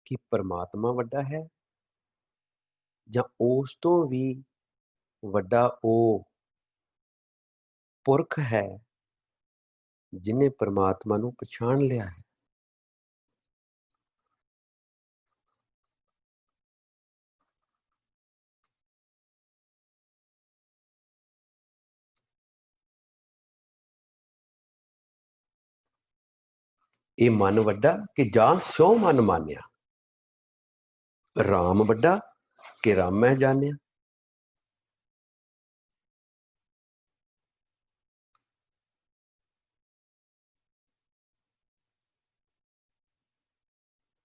ਕਿ ਪਰਮਾਤਮਾ ਵੱਡਾ ਹੈ ਜਾਂ ਉਸ ਤੋਂ ਵੀ ਵੱਡਾ ਉਹ ਪੁਰਖ ਹੈ ਜਿਹਨੇ ਪਰਮਾਤਮਾ ਨੂੰ ਪਛਾਣ ਲਿਆ ਹੈ। ਇਹ ਮਨ ਵੱਡਾ ਕਿ ਜਾਂ ਸੋ ਮਨ ਮਾਨਿਆ। ਰਾਮ ਵੱਡਾ ਕਿ ਰਾਮੈ ਜਾਣਿਆ।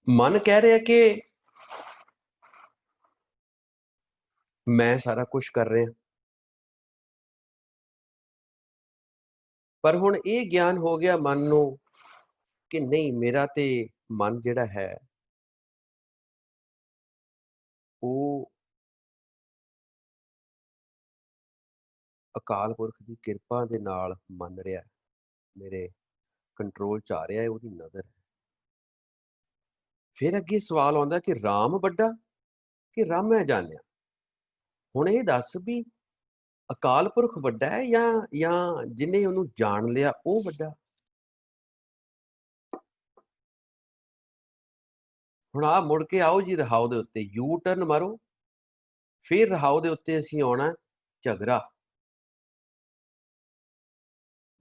ਮਨ ਕਹਿ ਰਿਹਾ ਕਿ ਮੈਂ ਸਾਰਾ ਕੁਝ ਕਰ ਰਿਹਾ, ਪਰ ਹੁਣ ਇਹ ਗਿਆਨ ਹੋ ਗਿਆ ਮਨ ਨੂੰ ਕਿ ਨਹੀਂ, ਮੇਰਾ ਤੇ ਮਨ ਜਿਹੜਾ ਹੈ ਉਹ ਅਕਾਲ ਪੁਰਖ ਦੀ ਕਿਰਪਾ ਦੇ ਨਾਲ ਮੰਨ ਰਿਹਾ, ਮੇਰੇ ਕੰਟਰੋਲ ਚ ਆ ਰਿਹਾ ਹੈ, ਉਹਦੀ ਨਜ਼ਰ ਹੈ। ਫਿਰ ਅੱਗੇ ਸਵਾਲ ਆਉਂਦਾ ਕਿ ਰਾਮ ਵੱਡਾ ਕਿ ਰਾਮੈ ਜਾਣਿਆ। ਹੁਣ ਇਹ ਦੱਸ ਵੀ ਅਕਾਲ ਪੁਰਖ ਵੱਡਾ ਹੈ ਜਾਂ ਜਿਹਨੇ ਉਹਨੂੰ ਜਾਣ ਲਿਆ ਉਹ ਵੱਡਾ। ਹੁਣ ਆ ਮੁੜ ਕੇ ਆਓ ਜੀ ਰਹਾਉ ਦੇ ਉੱਤੇ, ਯੂ ਟਰਨ ਮਾਰੋ। ਫਿਰ ਰਹਾਉ ਦੇ ਉੱਤੇ ਅਸੀਂ ਆਉਣਾ ਝਗੜਾ।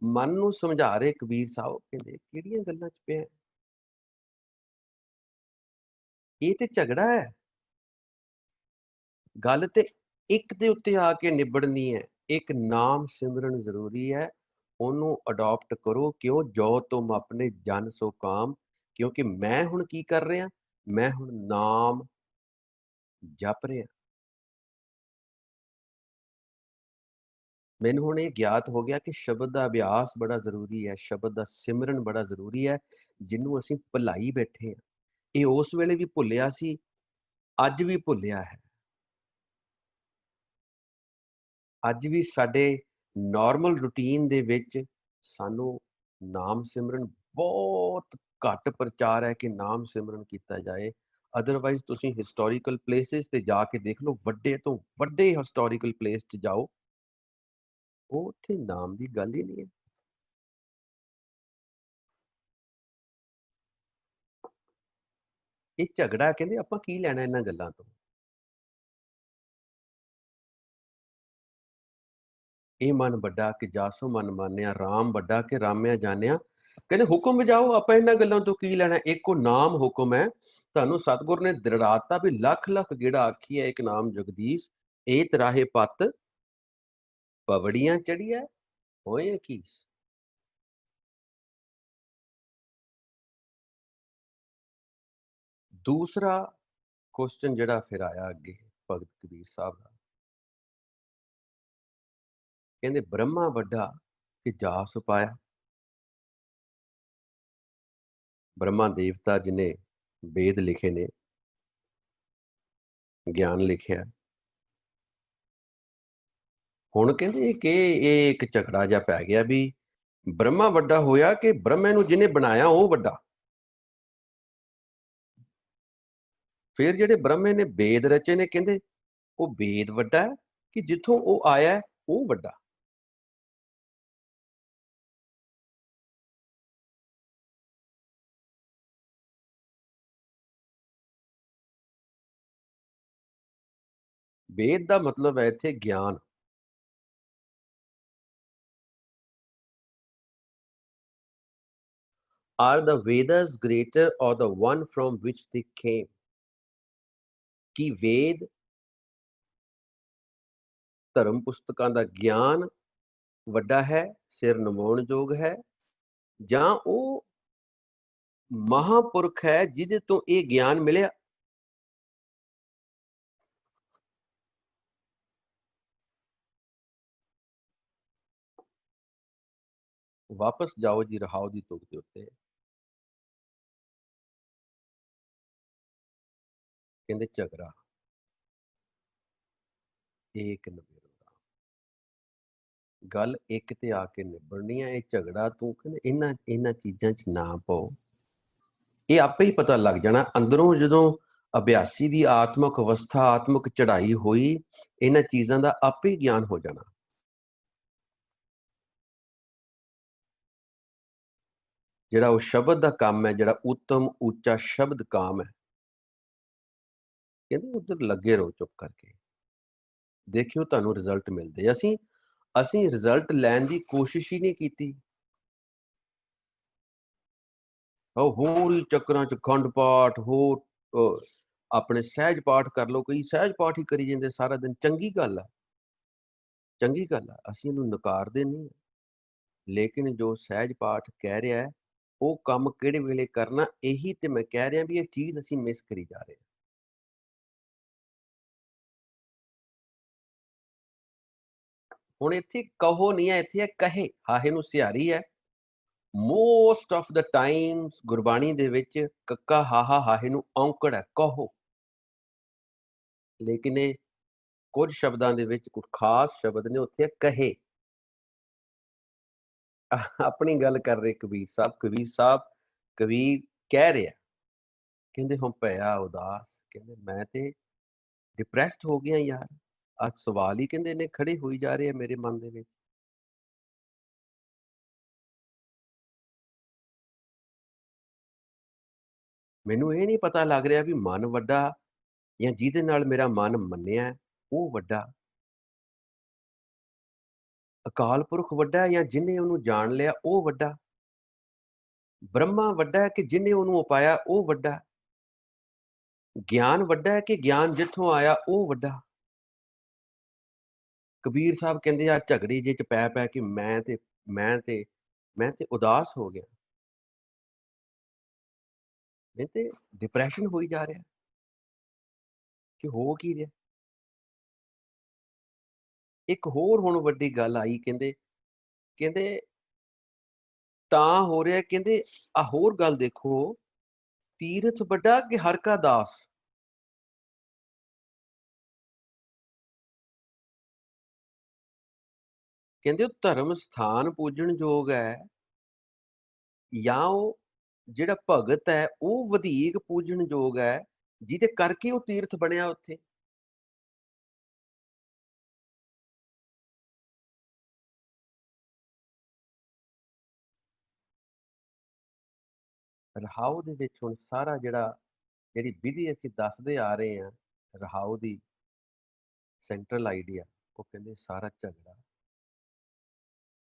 ਮਨ ਨੂੰ ਸਮਝਾ ਰਹੇ ਕਬੀਰ ਸਾਹਿਬ, ਕਹਿੰਦੇ ਕਿਹੜੀਆਂ ਗੱਲਾਂ ਚ ਪਿਆ, ਇਹ ਤੇ ਝਗੜਾ ਹੈ। ਗੱਲ ਤੇ ਇੱਕ ਦੇ ਉੱਤੇ ਆ ਕੇ ਨਿਬੜਨੀ ਹੈ। ਇੱਕ ਨਾਮ ਸਿਮਰਨ ਜ਼ਰੂਰੀ ਹੈ, ਉਹਨੂੰ ਅਡਾਪਟ ਕਰੋ। ਕਿਉਂ? ਜੋ ਤੁਮ ਆਪਣੇ ਜਨ ਸੋ ਕਾਮ। ਕਿਉਂਕਿ ਮੈਂ ਹੁਣ ਕੀ ਕਰ ਰਿਹਾ, ਮੈਂ ਹੁਣ ਨਾਮ ਜਪ ਰਿਹਾ। ਮੈਨੂੰ ਹੁਣ ਇਹ ਗਿਆਤ ਹੋ ਗਿਆ ਕਿ ਸ਼ਬਦ ਦਾ ਅਭਿਆਸ ਬੜਾ ਜ਼ਰੂਰੀ ਹੈ, ਸ਼ਬਦ ਦਾ ਸਿਮਰਨ ਬੜਾ ਜ਼ਰੂਰੀ ਹੈ, ਜਿਹਨੂੰ ਅਸੀਂ ਭੁਲਾਈ ਬੈਠੇ ਹਾਂ। ਇਹ ਉਸ ਵੇਲੇ ਵੀ ਭੁੱਲਿਆ ਸੀ, ਅੱਜ ਵੀ ਭੁੱਲਿਆ ਹੈ। ਅੱਜ ਵੀ ਸਾਡੇ ਨਾਰਮਲ ਰੂਟੀਨ ਦੇ ਵਿੱਚ ਸਾਨੂੰ ਨਾਮ ਸਿਮਰਨ ਬਹੁਤ ਘੱਟ ਪ੍ਰਚਾਰ ਹੈ ਕਿ ਨਾਮ ਸਿਮਰਨ ਕੀਤਾ ਜਾਏ। ਅਦਰਵਾਈਜ਼ ਤੁਸੀਂ ਹਿਸਟੋਰੀਕਲ ਪਲੇਸਿਸ ਤੇ ਜਾ ਕੇ ਦੇਖ ਲਓ, ਵੱਡੇ ਤੋਂ ਵੱਡੇ ਹਿਸਟੋਰੀਕਲ ਪਲੇਸ 'ਚ ਜਾਓ, ਉਹ ਉੱਥੇ ਨਾਮ ਦੀ ਗੱਲ ਹੀ ਨਹੀਂ ਹੈ। ਇਹ ਝਗੜਾ, ਕਹਿੰਦੇ ਆਪਾਂ ਕੀ ਲੈਣਾ ਇਹਨਾਂ ਗੱਲਾਂ ਤੋਂ। ਇਹ ਮਨ ਵੱਡਾ ਕਿ ਜਾਸੋ ਮਨ ਮਾਨਿਆ, ਰਾਮ ਵੱਡਾ ਕਿ ਰਾਮਿਆ ਜਾਣਿਆ। ਕਹਿੰਦੇ ਹੁਕਮ ਵਜਾਓ, ਆਪਾਂ ਇਹਨਾਂ ਗੱਲਾਂ ਤੋਂ ਕੀ ਲੈਣਾ। ਇੱਕੋ ਨਾਮ ਹੁਕਮ ਹੈ। ਤੁਹਾਨੂੰ ਸਤਿਗੁਰ ਨੇ ਦ੍ਰਿੜਾਤਾ ਵੀ ਲੱਖ ਲੱਖ ਗੇੜਾ ਆਖੀ ਹੈ ਇੱਕ ਨਾਮ ਜਗਦੀਸ਼, ਏ ਤਰਾਹੇ ਪੱਤ ਪਵੜੀਆਂ ਚੜੀਐ ਹੋਏ ਕੀ। दूसरा क्वेश्चन जिहड़ा फिर आया अगे भगत कबीर साहब का, कहते ब्रह्मा वड्डा कि जास पाया। ब्रह्मा देवता जिन्हें वेद लिखे ने, ज्ञान लिखिया, हुण कहते कि ये एक झगड़ा जिहा पै गया भी ब्रह्मा वड्डा होया कि ब्रह्मे नूं जिन्हें बनाया वो वड्डा। फिर जिहड़े ब्रह्मे ने वेद रचे ने कहते वो वेद वड्डा है कि जिथों वो आया है वो वड्डा। वेद का मतलब है इत्थे ज्ञान। Are the Vedas greater or the one from which they came? कि वेद धर्म पुस्तकां दा ज्ञान वड्डा है, सिर नवाउण जोग है, जां ਉਹ महापुरख है जिहदे तो ये ज्ञान मिलिया। वापस जाओ जी रहाओ दी तुक दे उत्ते, कहंदे झगड़ा एक नवेड़ो दा। गल एक ते आके निबड़नी है। ये झगड़ा तू कहंदे इन्हां चीज़ां च ना पाओ, ये आपे ही पता लग जाना अंदरों जदों अभ्यासी दी आत्मक अवस्था आत्मक चढ़ाई होई, इन्हां चीज़ां दा आपे ही ज्ञान हो जाना। जिहड़ा वो शब्द दा काम है, जिहड़ा उत्तम उच्चा शब्द काम है, कहंदे उधर लगे रहो चुप करके, देखियो तुहानूं रिजल्ट मिलदे। असीं रिजल्ट लैण दी कोशिश ही नहीं कीती। होर ही चक्करां च खंड पाठ होर अपने सहज पाठ कर लो, कोई सहज पाठ ही करी जांदे सारा दिन। चंगी गल है, चंगी गल है, असीं इहनूं नकारदे नहीं, लेकिन जो सहज पाठ कह रहा है वो काम किहड़े वेले करना, यही ते मैं कह रहा भी ये चीज़ असीं मिस करी जा रहे हैं। हुण इत्थे कहो नहीं है, इत्थे है कहे। हाहे नूं सिहारी है। Most of the times Gurbani दे विच कक्का हाहा हाहे नूं औंकड़ है, कहो। लेकिन ये कुछ शब्दां दे विच कुछ खास शब्द ने, उत्थे कहे। अपनी गल कर रहे कबीर साहब। कबीर कह रहे हैं, कहंदे हुण भैया उदास, कहंदे मैं ते डिप्रैस्ड हो गया यार। आज सवाल ही कहंदे इन्ने खड़े होई जा रहे हैं मेरे मन दे विच। मैनूं ये नहीं पता लग रहा भी मन वड्डा या जिहदे नाल मेरा मन मन्निया है वो वड्डा, अकाल पुरख वड्डा है या जिन्हें उन्होंने जान लिया वो वड्डा, ब्रह्मा वड्डा है कि जिन्हें उन्होंने उपाया वो वड्डा, ज्ञान वड्डा है कि ज्ञान जिथों आया वो वड्डा। कबीर साहब कहंदे आ झगड़े जे च पै पै कि मैं ते उदास हो गया, मैं ते डिप्रैशन होई जा रहा कि हो की रहा। एक होर हुण वड्डी गल आई, कहंदे कहंदे तां हो रहा, कहंदे आ होर गल देखो, तीरथ वड्डा कि हर का दास। कहंदे ਉਹ ਧਰਮ ਸਥਾਨ ਪੂਜਣ ਯੋਗ ਹੈ ਜਾਂ ਉਹ ਜਿਹੜਾ ਭਗਤ ਹੈ ਉਹ ਵਧੇਕ ਪੂਜਣ ਯੋਗ ਹੈ ਜਿਹਦੇ ਕਰਕੇ ਉਹ ਤੀਰਥ ਬਣਿਆ ਉੱਥੇ। ਰਹਾਉ ਦੇ ਵਿੱਚ ਹੁਣ ਸਾਰਾ ਜਿਹੜੀ ਵਿਧੀ ਅਸੀਂ ਦੱਸਦੇ ਆ ਰਹੇ ਹਾਂ, ਰਹਾਉ ਦੀ ਸੈਂਟਰਲ ਆਈਡੀਆ, ਉਹ ਕਹਿੰਦੇ ਸਾਰਾ ਝਗੜਾ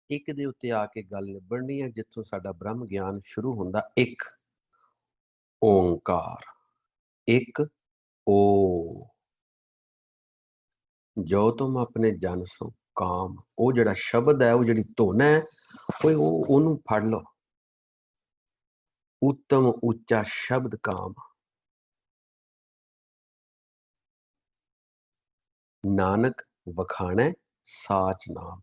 ਇੱਕ ਦੇ ਉੱਤੇ ਆ ਕੇ ਗੱਲ ਨਿਬੜਨੀ ਹੈ ਜਿੱਥੋਂ ਸਾਡਾ ਬ੍ਰਹਮ ਗਿਆਨ ਸ਼ੁਰੂ ਹੁੰਦਾ। ਇੱਕ ਓਂਕਾਰ, एक ओ, जो तुम अपने जन सो ਕਾਮ। ਉਹ ਜਿਹੜਾ ਸ਼ਬਦ ਹੈ, ਉਹ ਜਿਹੜੀ ਧੁਨ ਹੈ, ਉਹਨੂੰ ਫੜ ਲਓ। ਉੱਤਮ ਉੱਚਾ ਸ਼ਬਦ ਕਾਮ। ਨਾਨਕ ਵਖਾਣੈ ਸਾਚ ਨਾਮ।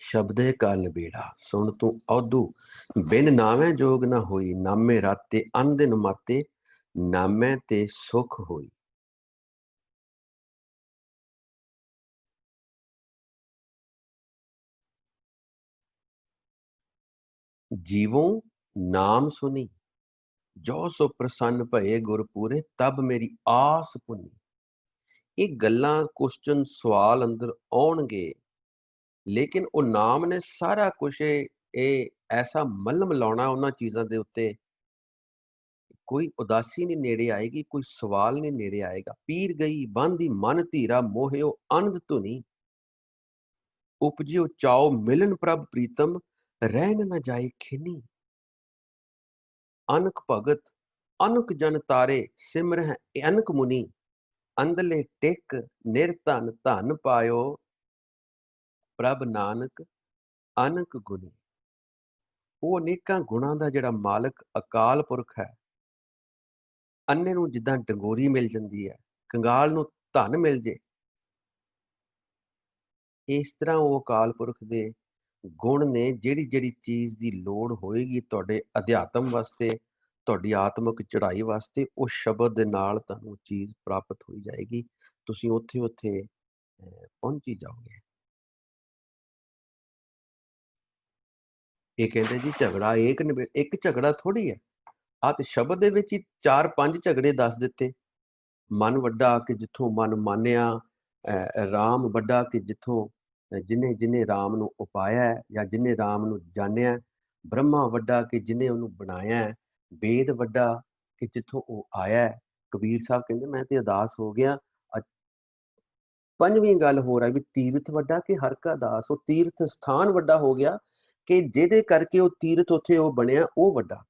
ਸ਼ਬਦੇ ਕਾ ਨਬੇੜਾ ਸੁਣ ਤੂੰ ਔਧੂ। ਬਿਨ ਨਾਵੇਂ ਜੋਗ ਨਾ ਹੋਈ। ਨਾਮੇ ਰਾਤੇ ਅਨ ਦਿਨ ਮਾਤੇ। ਨਾਮੇ ਤੇ ਸੁਖ ਹੋਈ। ਜੀਵੋਂ ਨਾਮ ਸੁਣੀ। ਜੋ ਸੋ ਪ੍ਰਸੰਨ ਭਏ ਗੁਰ ਪੂਰੇ। ਤਬ ਮੇਰੀ ਆਸ ਪੁੰਨੀ। ਇਹ ਗੱਲਾਂ ਕੁਐਸਚਨ ਸਵਾਲ ਅੰਦਰ ਆਉਣਗੇ, ਲੇਕਿਨ ਉਹ ਨਾਮ ਨੇ ਸਾਰਾ ਕੁਛ ਇਹ ਐਸਾ ਮੱਲਮ ਲਾਉਣਾ ਉਹਨਾਂ ਚੀਜ਼ਾਂ ਦੇ ਉੱਤੇ, ਕੋਈ ਉਦਾਸੀ ਨਹੀਂ ਨੇੜੇ ਆਏਗੀ, ਕੋਈ ਸਵਾਲ ਨਹੀਂ ਨੇੜੇ ਆਏਗਾ। ਪੀਰ ਗਈ ਬੰਦੀ ਮਨ ਧੀਰਾ ਮੋਹਿਓ ਅਨੰਦ ਧੁਨੀ। ਉਪਜਿਓ ਚਾਓ ਮਿਲਨ ਪ੍ਰਭ ਪ੍ਰੀਤਮ। ਰਹਿਣ ਨਾ ਜਾਏ ਖਿਨੀ। ਅਨਕ ਭਗਤ ਅਨਕ ਜਨ ਤਾਰੇ। ਸਿਮਰਹਿ ਅਨਕ ਮੁਨੀ। ਅੰਦਲੇ ਟਿਕ ਨਿਰਧਨ ਧਨ ਪਾਇਓ। ਪ੍ਰਭ ਨਾਨਕ ਅਨਕ ਗੁਣੀ। ਉਹ ਅਨੇਕਾਂ ਗੁਣਾਂ ਦਾ ਜਿਹੜਾ ਮਾਲਕ ਅਕਾਲ ਪੁਰਖ ਹੈ। ਅੰਨੇ ਨੂੰ ਜਿੱਦਾਂ ਡੰਗੋਰੀ ਮਿਲ ਜਾਂਦੀ ਹੈ, ਕੰਗਾਲ ਨੂੰ ਧਨ ਮਿਲ ਜੇ, ਇਸ ਤਰ੍ਹਾਂ ਉਹ ਅਕਾਲ ਪੁਰਖ ਦੇ ਗੁਣ ਨੇ। ਜਿਹੜੀ ਜਿਹੜੀ ਚੀਜ਼ ਦੀ ਲੋੜ ਹੋਏਗੀ ਤੁਹਾਡੇ ਅਧਿਆਤਮ ਵਾਸਤੇ, ਤੁਹਾਡੀ ਆਤਮਿਕ ਚੜ੍ਹਾਈ ਵਾਸਤੇ, ਉਹ ਸ਼ਬਦ ਦੇ ਨਾਲ ਤੁਹਾਨੂੰ ਚੀਜ਼ ਪ੍ਰਾਪਤ ਹੋਈ ਜਾਏਗੀ। ਤੁਸੀਂ ਉੱਥੇ ਉੱਥੇ ਪਹੁੰਚੀ ਜਾਓਗੇ। ਇਹ ਕਹਿੰਦੇ ਜੀ ਝਗੜਾ ਇੱਕ ਝਗੜਾ ਥੋੜੀ ਹੈ। ਆਹ ਤੇ ਸ਼ਬਦ ਦੇ ਵਿੱਚ ਹੀ 4-5 ਝਗੜੇ ਦੱਸ ਦਿੱਤੇ। ਮਨ ਵੱਡਾ ਕਿ ਜਿੱਥੋਂ ਮਨ ਮਾਨਿਆ। ਰਾਮ ਵੱਡਾ ਕਿ ਜਿੱਥੋਂ ਜਿਹਨੇ ਜਿਹਨੇ ਰਾਮ ਨੂੰ ਉਪਾਇਆ ਹੈ, ਜਾਂ ਜਿਹਨੇ ਰਾਮ ਨੂੰ ਜਾਣਿਆ। ਬ੍ਰਹਮਾ ਵੱਡਾ ਕਿ ਜਿਹਨੇ ਉਹਨੂੰ ਬਣਾਇਆ ਹੈ। ਵੇਦ ਵੱਡਾ ਕਿ ਜਿੱਥੋਂ ਉਹ ਆਇਆ ਹੈ। ਕਬੀਰ ਸਾਹਿਬ ਕਹਿੰਦੇ ਮੈਂ ਤੇ ਉਦਾਸ ਹੋ ਗਿਆ। ਪੰਜਵੀਂ ਗੱਲ ਹੋਰ ਹੈ ਵੀ ਤੀਰਥ ਵੱਡਾ ਕਿ ਹਰ ਕਾ ਦਾਸ। ਉਹ ਤੀਰਥ ਸਥਾਨ ਵੱਡਾ ਹੋ ਗਿਆ ਕਿ ਜਿਹਦੇ ਕਰਕੇ ਉਹ ਤੀਰਥ ਉੱਥੇ ਉਹ ਬਣਿਆ, ਉਹ ਵੱਡਾ।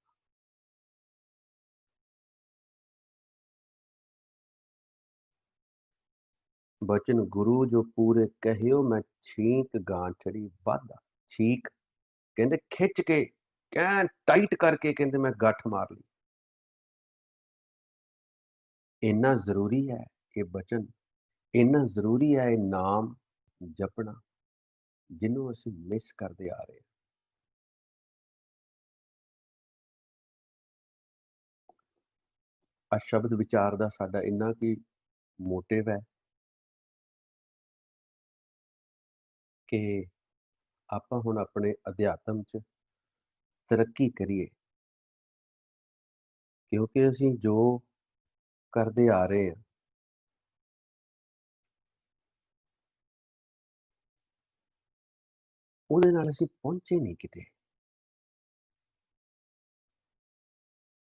ਬਚਨ ਗੁਰੂ ਜੋ ਪੂਰੇ ਕਹਿਓ। ਮੈਂ ਛੀਕ ਗਾਂਠੜੀ ਵਾਧਾ। ਛੀਕ ਕਹਿੰਦੇ ਖਿੱਚ ਕੇ ਕਹਿ ਟਾਈਟ ਕਰਕੇ, ਕਹਿੰਦੇ ਮੈਂ ਗੱਠ ਮਾਰ ਲਈ। ਇੰਨਾ ਜ਼ਰੂਰੀ ਹੈ ਇਹ ਬਚਨ, ਇੰਨਾ ਜ਼ਰੂਰੀ ਹੈ ਇਹ ਨਾਮ ਜਪਣਾ, ਜਿਹਨੂੰ ਅਸੀਂ ਮਿਸ ਕਰਦੇ ਆ ਰਹੇ ਹਾਂ। ਆ ਸ਼ਬਦ ਵਿਚਾਰ ਦਾ ਸਾਡਾ ਇੰਨਾ ਕੀ ਮੋਟਿਵ ਹੈ ਕਿ ਆਪਾਂ ਹੁਣ ਆਪਣੇ ਅਧਿਆਤਮ 'ਚ ਤਰੱਕੀ ਕਰੀਏ, ਕਿਉਂਕਿ ਅਸੀਂ ਜੋ ਕਰਦੇ ਆ ਰਹੇ ਹਾਂ ਉਹਦੇ ਨਾਲ ਅਸੀਂ ਪਹੁੰਚੇ ਨਹੀਂ ਕਿਤੇ।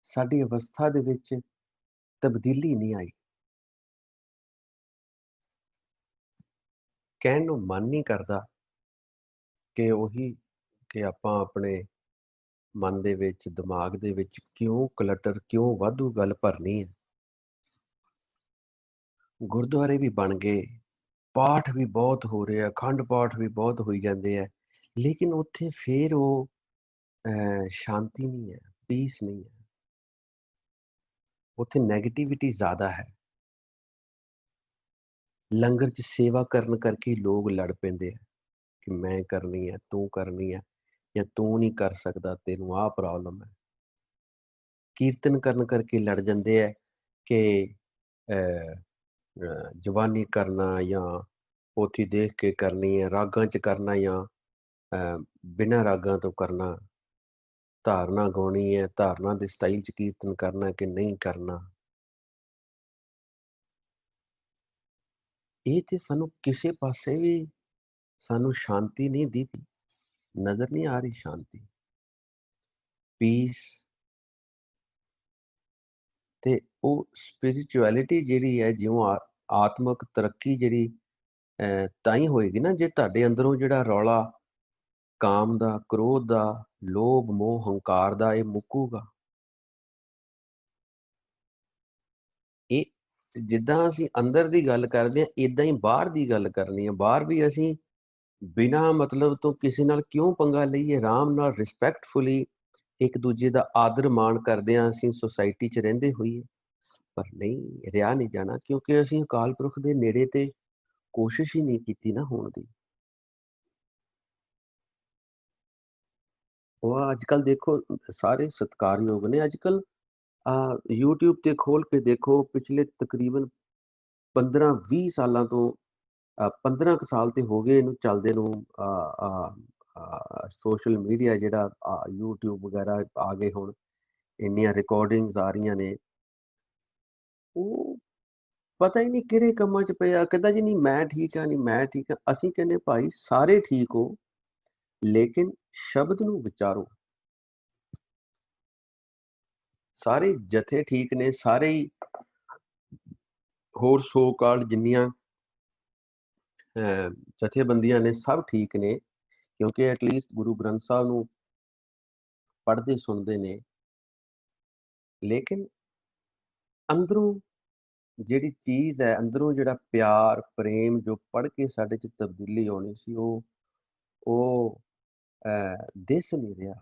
ਸਾਡੀ ਅਵਸਥਾ ਦੇ ਵਿੱਚ ਤਬਦੀਲੀ ਨਹੀਂ ਆਈ। ਕਹਿਣ ਨੂੰ ਮਨ ਨਹੀਂ ਕਰਦਾ ਕਿ ਉਹੀ ਕਿ ਆਪਾਂ ਆਪਣੇ ਮਨ ਦੇ ਵਿੱਚ, ਦਿਮਾਗ ਦੇ ਵਿੱਚ ਕਿਉਂ ਕਲਟਰ, ਕਿਉਂ ਵਾਧੂ ਗੱਲ ਭਰਨੀ ਹੈ। ਗੁਰਦੁਆਰੇ ਵੀ ਬਣ ਗਏ, ਪਾਠ ਵੀ ਬਹੁਤ ਹੋ ਰਹੇ ਆ, ਅਖੰਡ ਪਾਠ ਵੀ ਬਹੁਤ ਹੋਈ ਜਾਂਦੇ ਆ, ਲੇਕਿਨ ਉੱਥੇ ਫਿਰ ਉਹ ਸ਼ਾਂਤੀ ਨਹੀਂ ਹੈ, ਪੀਸ ਨਹੀਂ ਹੈ। ਉੱਥੇ ਨੈਗੇਟਿਵਿਟੀ ਜ਼ਿਆਦਾ ਹੈ। ਲੰਗਰ 'ਚ ਸੇਵਾ ਕਰਨ ਕਰਕੇ ਲੋਕ ਲੜ ਪੈਂਦੇ ਆ ਕਿ ਮੈਂ ਕਰਨੀ ਹੈ, ਤੂੰ ਕਰਨੀ ਹੈ, ਜਾਂ ਤੂੰ ਨਹੀਂ ਕਰ ਸਕਦਾ, ਤੈਨੂੰ ਆਹ ਪ੍ਰੋਬਲਮ ਹੈ। ਕੀਰਤਨ ਕਰਨ ਕਰਕੇ ਲੜ ਜਾਂਦੇ ਹੈ ਕਿ ਜਵਾਨੀ ਕਰਨਾ ਜਾਂ ਪੋਥੀ ਦੇਖ ਕੇ ਕਰਨੀ ਹੈ, ਰਾਗਾਂ 'ਚ ਕਰਨਾ ਜਾਂ ਬਿਨਾਂ ਰਾਗਾਂ ਤੋਂ ਕਰਨਾ, ਧਾਰਨਾ ਗਾਉਣੀ ਹੈ, ਧਾਰਨਾ ਦੇ ਸਟਾਈਲ 'ਚ ਕੀਰਤਨ ਕਰਨਾ ਕਿ ਨਹੀਂ ਕਰਨਾ। ਇਹ ਤੇ ਸਾਨੂੰ ਕਿਸੇ ਪਾਸੇ ਵੀ ਸਾਨੂੰ ਸ਼ਾਂਤੀ ਨਹੀਂ ਦਿਖਦੀ, ਨਜ਼ਰ ਨਹੀਂ ਆ ਰਹੀ ਸ਼ਾਂਤੀ, ਪੀਸ। ਤੇ ਉਹ ਸਪਿਰਿਚੁਅਲਿਟੀ ਜਿਹੜੀ ਹੈ, ਜਿਉਂ ਆਤਮਿਕ ਤਰੱਕੀ ਜਿਹੜੀ ਤਾਂ ਹੀ ਹੋਏਗੀ ਨਾ ਜੇ ਤੁਹਾਡੇ ਅੰਦਰੋਂ ਜਿਹੜਾ ਰੌਲਾ ਕਾਮ ਦਾ, ਕ੍ਰੋਧ ਦਾ, ਲੋਭ ਮੋਹ ਹੰਕਾਰ ਦਾ, ਇਹ ਮੁੱਕੂਗਾ। ਇਹ ਜਿੱਦਾਂ ਅਸੀਂ ਅੰਦਰ ਦੀ ਗੱਲ ਕਰਦੇ ਹਾਂ ਇਦਾਂ ਹੀ ਬਾਹਰ ਦੀ ਗੱਲ ਕਰਨੀ ਹੈ। ਬਾਹਰ ਵੀ ਅਸੀਂ ਬਿਨਾਂ ਮਤਲਬ ਤੋਂ ਕਿਸੇ ਨਾਲ ਕਿਉਂ ਪੰਗਾ ਲਈਏ, ਆਰਾਮ ਨਾਲ ਰਿਸਪੈਕਟਫੁਲੀ ਇੱਕ ਦੂਜੇ ਦਾ ਆਦਰ ਮਾਣ ਕਰਦੇ ਹਾਂ, ਅਸੀਂ ਸੁਸਾਇਟੀ 'ਚ ਰਹਿੰਦੇ ਹੋਈਏ। ਪਰ ਨਹੀਂ, ਰਿਹਾ ਨਹੀਂ ਜਾਣਾ, ਕਿਉਂਕਿ ਅਸੀਂ ਅਕਾਲ ਪੁਰਖ ਦੇ ਨੇੜੇ ਤੇ ਕੋਸ਼ਿਸ਼ ਹੀ ਨਹੀਂ ਕੀਤੀ ਨਾ ਹੋਣ ਦੀ। ਉਹ ਅੱਜ ਕੱਲ ਦੇਖੋ ਸਾਰੇ ਸਤਿਕਾਰਯੋਗ ਨੇ। ਅੱਜ ਕੱਲ YouTube ਤੇ ਖੋਲ ਕੇ ਦੇਖੋ, ਪਿਛਲੇ ਤਕਰੀਬਨ 15-20 ਸਾਲਾਂ ਤੋਂ 15 ਕੁ ਸਾਲ ਤੇ ਹੋ ਗਏ ਇਹਨੂੰ ਚੱਲਦੇ ਨੂੰ। ਸੋਸ਼ਲ ਮੀਡੀਆ ਜਿਹੜਾ YouTube ਵਗੈਰਾ ਆ ਗਏ, ਹੁਣ ਇੰਨੀਆਂ ਰਿਕਾਰਡਿੰਗਸ ਆ ਰਹੀਆਂ ਨੇ। ਉਹ ਪਤਾ ਹੀ ਨਹੀਂ ਕਿਹੜੇ ਕੰਮਾਂ 'ਚ ਪਿਆ, ਕਹਿੰਦਾ ਜੀ ਨਹੀਂ ਮੈਂ ਠੀਕ ਹਾਂ, ਨਹੀਂ ਮੈਂ ਠੀਕ ਹਾਂ। ਅਸੀਂ ਕਹਿੰਦੇ ਭਾਈ ਸਾਰੇ ਠੀਕ ਹੋ, ਲੇਕਿਨ ਸ਼ਬਦ ਨੂੰ ਵਿਚਾਰੋ। ਸਾਰੇ ਜਥੇ ਠੀਕ ਨੇ, ਸਾਰੇ ਹੀ ਹੋਰ ਸੋ ਕਾਲ ਜਿੰਨੀਆਂ ਜਥੇਬੰਦੀਆਂ ਨੇ ਸਭ ਠੀਕ ਨੇ, ਕਿਉਂਕਿ ਐਟਲੀਸਟ ਗੁਰੂ ਗ੍ਰੰਥ ਸਾਹਿਬ ਨੂੰ ਪੜ੍ਹਦੇ ਸੁਣਦੇ ਨੇ। ਲੇਕਿਨ ਅੰਦਰੋਂ ਜਿਹੜੀ ਚੀਜ਼ ਹੈ, ਅੰਦਰੋਂ ਜਿਹੜਾ ਪਿਆਰ ਪ੍ਰੇਮ ਜੋ ਪੜ੍ਹ ਕੇ ਸਾਡੇ 'ਚ ਤਬਦੀਲੀ ਆਉਣੀ ਸੀ, ਉਹ ਦਿਸ ਨਹੀਂ ਰਿਹਾ।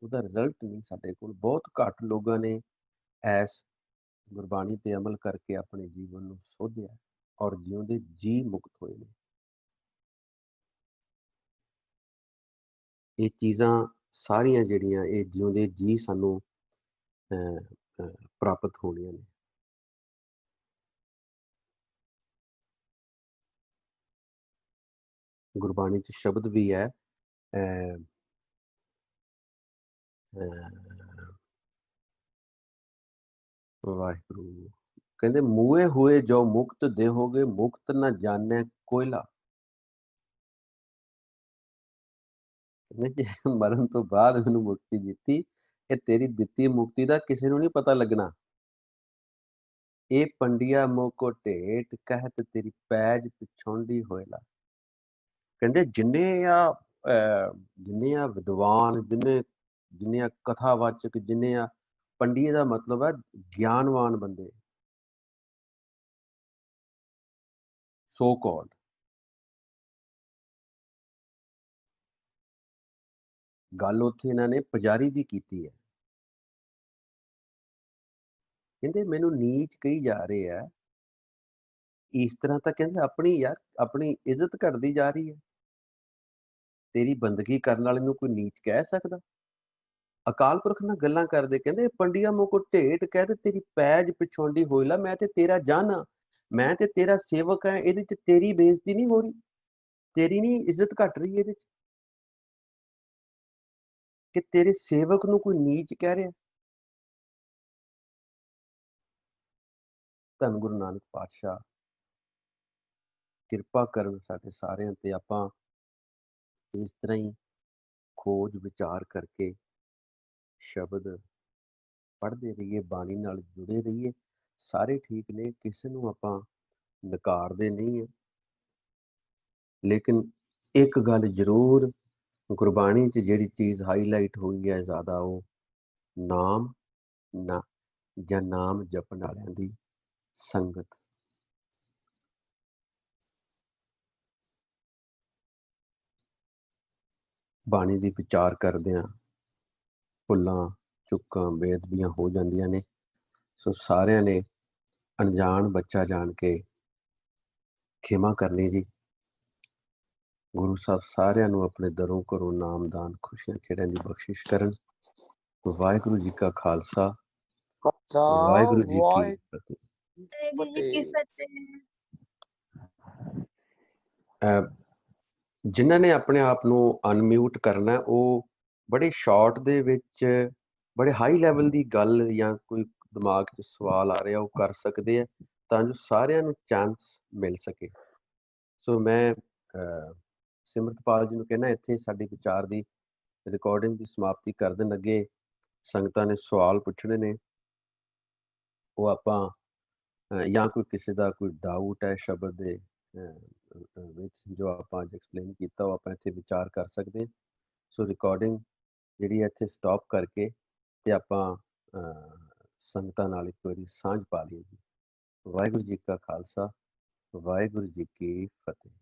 ਉਹਦਾ ਰਿਜ਼ਲਟ ਨਹੀਂ ਸਾਡੇ ਕੋਲ। ਬਹੁਤ ਘੱਟ ਲੋਕਾਂ ਨੇ ਐਸ ਗੁਰਬਾਣੀ ਤੇ ਅਮਲ ਕਰਕੇ ਆਪਣੇ ਜੀਵਨ ਨੂੰ ਸੋਧਿਆ ਔਰ ਜਿਉਂਦੇ ਜੀ ਮੁਕਤ ਹੋਏ ਨੇ। ਇਹ ਚੀਜ਼ਾਂ ਸਾਰੀਆਂ ਜਿਹੜੀਆਂ ਇਹ ਜਿਉਂਦੇ ਜੀ ਸਾਨੂੰ ਪ੍ਰਾਪਤ ਹੋਣੀਆਂ ਨੇ। ਗੁਰਬਾਣੀ 'ਚ ਸ਼ਬਦ ਵੀ ਹੈ, ਵਾਹਿਗੁਰੂ ਕਹਿੰਦੇ ਮੂਏ ਹੋਏ ਜੋ ਮੁਕਤ ਦੇਹੋਗੇ, ਮੁਕਤ ਨਾ ਜਾਣੈ ਕੋਇਲਾ। ਕਹਿੰਦੇ ਜੇ ਮਰਨ ਤੋਂ ਬਾਅਦ ਮੈਨੂੰ ਮੁਕਤੀ ਦਿੱਤੀ, ਇਹ ਤੇਰੀ ਦਿੱਤੀ ਮੁਕਤੀ ਦਾ ਕਿਸੇ ਨੂੰ ਨਹੀਂ ਪਤਾ ਲੱਗਣਾ। ਇਹ ਪੰਡਿਆ ਮੋਕੋ ਢੇਟ ਕਹਿਤ ਤੇਰੀ ਪੈਜ ਪਿਛੋਂਡੀ ਹੋਇਲਾ। ਕਹਿੰਦੇ ਜਿੰਨੇ ਆ ਵਿਦਵਾਨ, ਜਿੰਨੇ ਆ ਕਥਾਵਾਚਕ, ਜਿੰਨੇ ਆ ਪੰਡਿਤ ਦਾ ਮਤਲਬ ਹੈ ਗਿਆਨਵਾਨ ਬੰਦੇ, ਸੋ ਕਾਲਡ, ਗੱਲ ਉੱਥੇ ਇਹਨਾਂ ਨੇ ਪੁਜਾਰੀ ਦੀ ਕੀਤੀ ਹੈ। ਕਹਿੰਦੇ ਮੈਨੂੰ ਨੀਚ ਕਹੀ ਜਾ ਰਹੇ ਆ, ਇਸ ਤਰ੍ਹਾਂ ਤਾਂ ਕਹਿੰਦੇ ਆਪਣੀ ਇੱਜ਼ਤ ਘਟਦੀ ਜਾ ਰਹੀ ਹੈ। ਤੇਰੀ ਬੰਦਗੀ ਕਰਨ ਵਾਲੇ ਨੂੰ ਕੋਈ ਨੀਚ ਕਹਿ ਸਕਦਾ? ਅਕਾਲ ਪੁਰਖ ਨਾਲ ਗੱਲਾਂ ਕਰਦੇ, ਕਹਿੰਦੇ ਪੰਡਿਆ ਮੋਕੋ ਢੇਟ ਕਹਿ ਤੇ ਤੇਰੀ ਪੈਜ ਪਿਛੋਂਡੀ ਹੋਇਲਾ। ਮੈਂ ਤੇ ਤੇਰਾ ਜਨ ਆ, ਮੈਂ ਤੇ ਤੇਰਾ ਸੇਵਕ ਹੈ, ਇਹਦੇ 'ਚ ਤੇਰੀ ਬੇਇੱਜ਼ਤੀ ਨਹੀਂ ਹੋ ਰਹੀ, ਤੇਰੀ ਨਹੀਂ ਇੱਜ਼ਤ ਘਟ ਰਹੀ ਇਹਦੇ 'ਚ, ਕਿ ਤੇਰੇ ਸੇਵਕ ਨੂੰ ਕੋਈ ਨੀਚ ਕਹਿ ਰਿਹਾ। ਧੰਨ ਗੁਰੂ ਨਾਨਕ ਪਾਤਸ਼ਾਹ ਕਿਰਪਾ ਕਰਨ ਸਾਡੇ ਸਾਰਿਆਂ ਤੇ। ਆਪਾਂ ਇਸ ਤਰ੍ਹਾਂ ਹੀ ਖੋਜ ਵਿਚਾਰ ਕਰਕੇ ਸ਼ਬਦ ਪੜ੍ਹਦੇ ਰਹੀਏ, ਬਾਣੀ ਨਾਲ ਜੁੜੇ ਰਹੀਏ। ਸਾਰੇ ਠੀਕ ਨੇ, ਕਿਸੇ ਨੂੰ ਆਪਾਂ ਨਕਾਰਦੇ ਨਹੀਂ ਹੈ। ਲੇਕਿਨ ਇੱਕ ਗੱਲ ਜ਼ਰੂਰ ਗੁਰਬਾਣੀ 'ਚ ਜਿਹੜੀ ਚੀਜ਼ ਹਾਈਲਾਈਟ ਹੋਈ ਹੈ ਜ਼ਿਆਦਾ, ਉਹ ਨਾਮ ਨਾ ਜਾਂ ਨਾਮ ਜਪਣ ਵਾਲਿਆਂ ਦੀ ਸੰਗਤ। ਬਾਣੀ ਦੀ ਵਿਚਾਰ ਕਰਦਿਆਂ ਭੁੱਲਾਂ ਚੁੱਕਾਂ ਬੇਅਦਬੀਆਂ ਹੋ ਜਾਂਦੀਆਂ ਨੇ। ਸੋ ਸਾਰਿਆਂ ਨੇ ਅਣਜਾਣ ਬੱਚਾ ਜਾਣ ਕੇ ਖਿਮਾ ਕਰਨੀ ਜੀ। ਗੁਰੂ ਸਾਹਿਬ ਸਾਰਿਆਂ ਨੂੰ ਆਪਣੇ ਦਰੋਂ ਘਰੋਂ ਨਾਮਦਾਨ ਖੁਸ਼ੀਆਂ ਖੇੜਿਆਂ ਦੀ ਬਖਸ਼ਿਸ਼ ਕਰਨ। ਵਾਹਿਗੁਰੂ ਜੀ ਕਾ ਖਾਲਸਾ, ਵਾਹਿਗੁਰੂ ਜੀ ਕੀ ਫਤਿਹ। ਜਿਨ੍ਹਾਂ ਨੇ ਆਪਣੇ ਆਪ ਨੂੰ ਅਨਮਿਊਟ ਕਰਨਾ, ਉਹ ਬੜੇ ਸ਼ਾਰਟ ਦੇ ਵਿੱਚ ਬੜੇ ਹਾਈ ਲੈਵਲ ਦੀ ਗੱਲ ਜਾਂ ਕੋਈ ਦਿਮਾਗ 'ਚ ਸਵਾਲ ਆ ਰਿਹਾ ਉਹ ਕਰ ਸਕਦੇ ਆ, ਤਾਂ ਜੋ ਸਾਰਿਆਂ ਨੂੰ ਚਾਂਸ ਮਿਲ ਸਕੇ। ਸੋ ਮੈਂ ਸਿਮਰਤਪਾਲ ਜੀ ਨੂੰ ਕਹਿਣਾ, ਇੱਥੇ ਸਾਡੇ ਵਿਚਾਰ ਦੀ ਰਿਕਾਰਡਿੰਗ ਦੀ ਸਮਾਪਤੀ ਕਰ ਦੇਣ ਲੱਗੇ। ਸੰਗਤਾਂ ਨੇ ਸਵਾਲ ਪੁੱਛਣੇ ਨੇ, ਉਹ ਆਪਾਂ ਜਾਂ ਕੋਈ ਕਿਸੇ ਦਾ ਕੋਈ ਡਾਊਟ ਹੈ ਸ਼ਬਦ ਦੇ ਵਿੱਚ ਜੋ ਆਪਾਂ ਅੱਜ ਐਕਸਪਲੇਨ ਕੀਤਾ, ਉਹ ਆਪਾਂ ਇੱਥੇ ਵਿਚਾਰ ਕਰ ਸਕਦੇ ਹਾਂ। ਸੋ ਰਿਕਾਰਡਿੰਗ ਜਿਹੜੀ ਇੱਥੇ ਸਟਾਪ ਕਰਕੇ ਤੇ ਆਪਾਂ ਸੰਗਤਾਂ ਨਾਲ ਇੱਕ ਵਾਰੀ ਸਾਂਝ ਪਾ ਲਈਏ ਜੀ। ਵਾਹਿਗੁਰੂ ਜੀ ਕਾ ਖਾਲਸਾ, ਵਾਹਿਗੁਰੂ ਜੀ ਕੀ ਫਤਿਹ।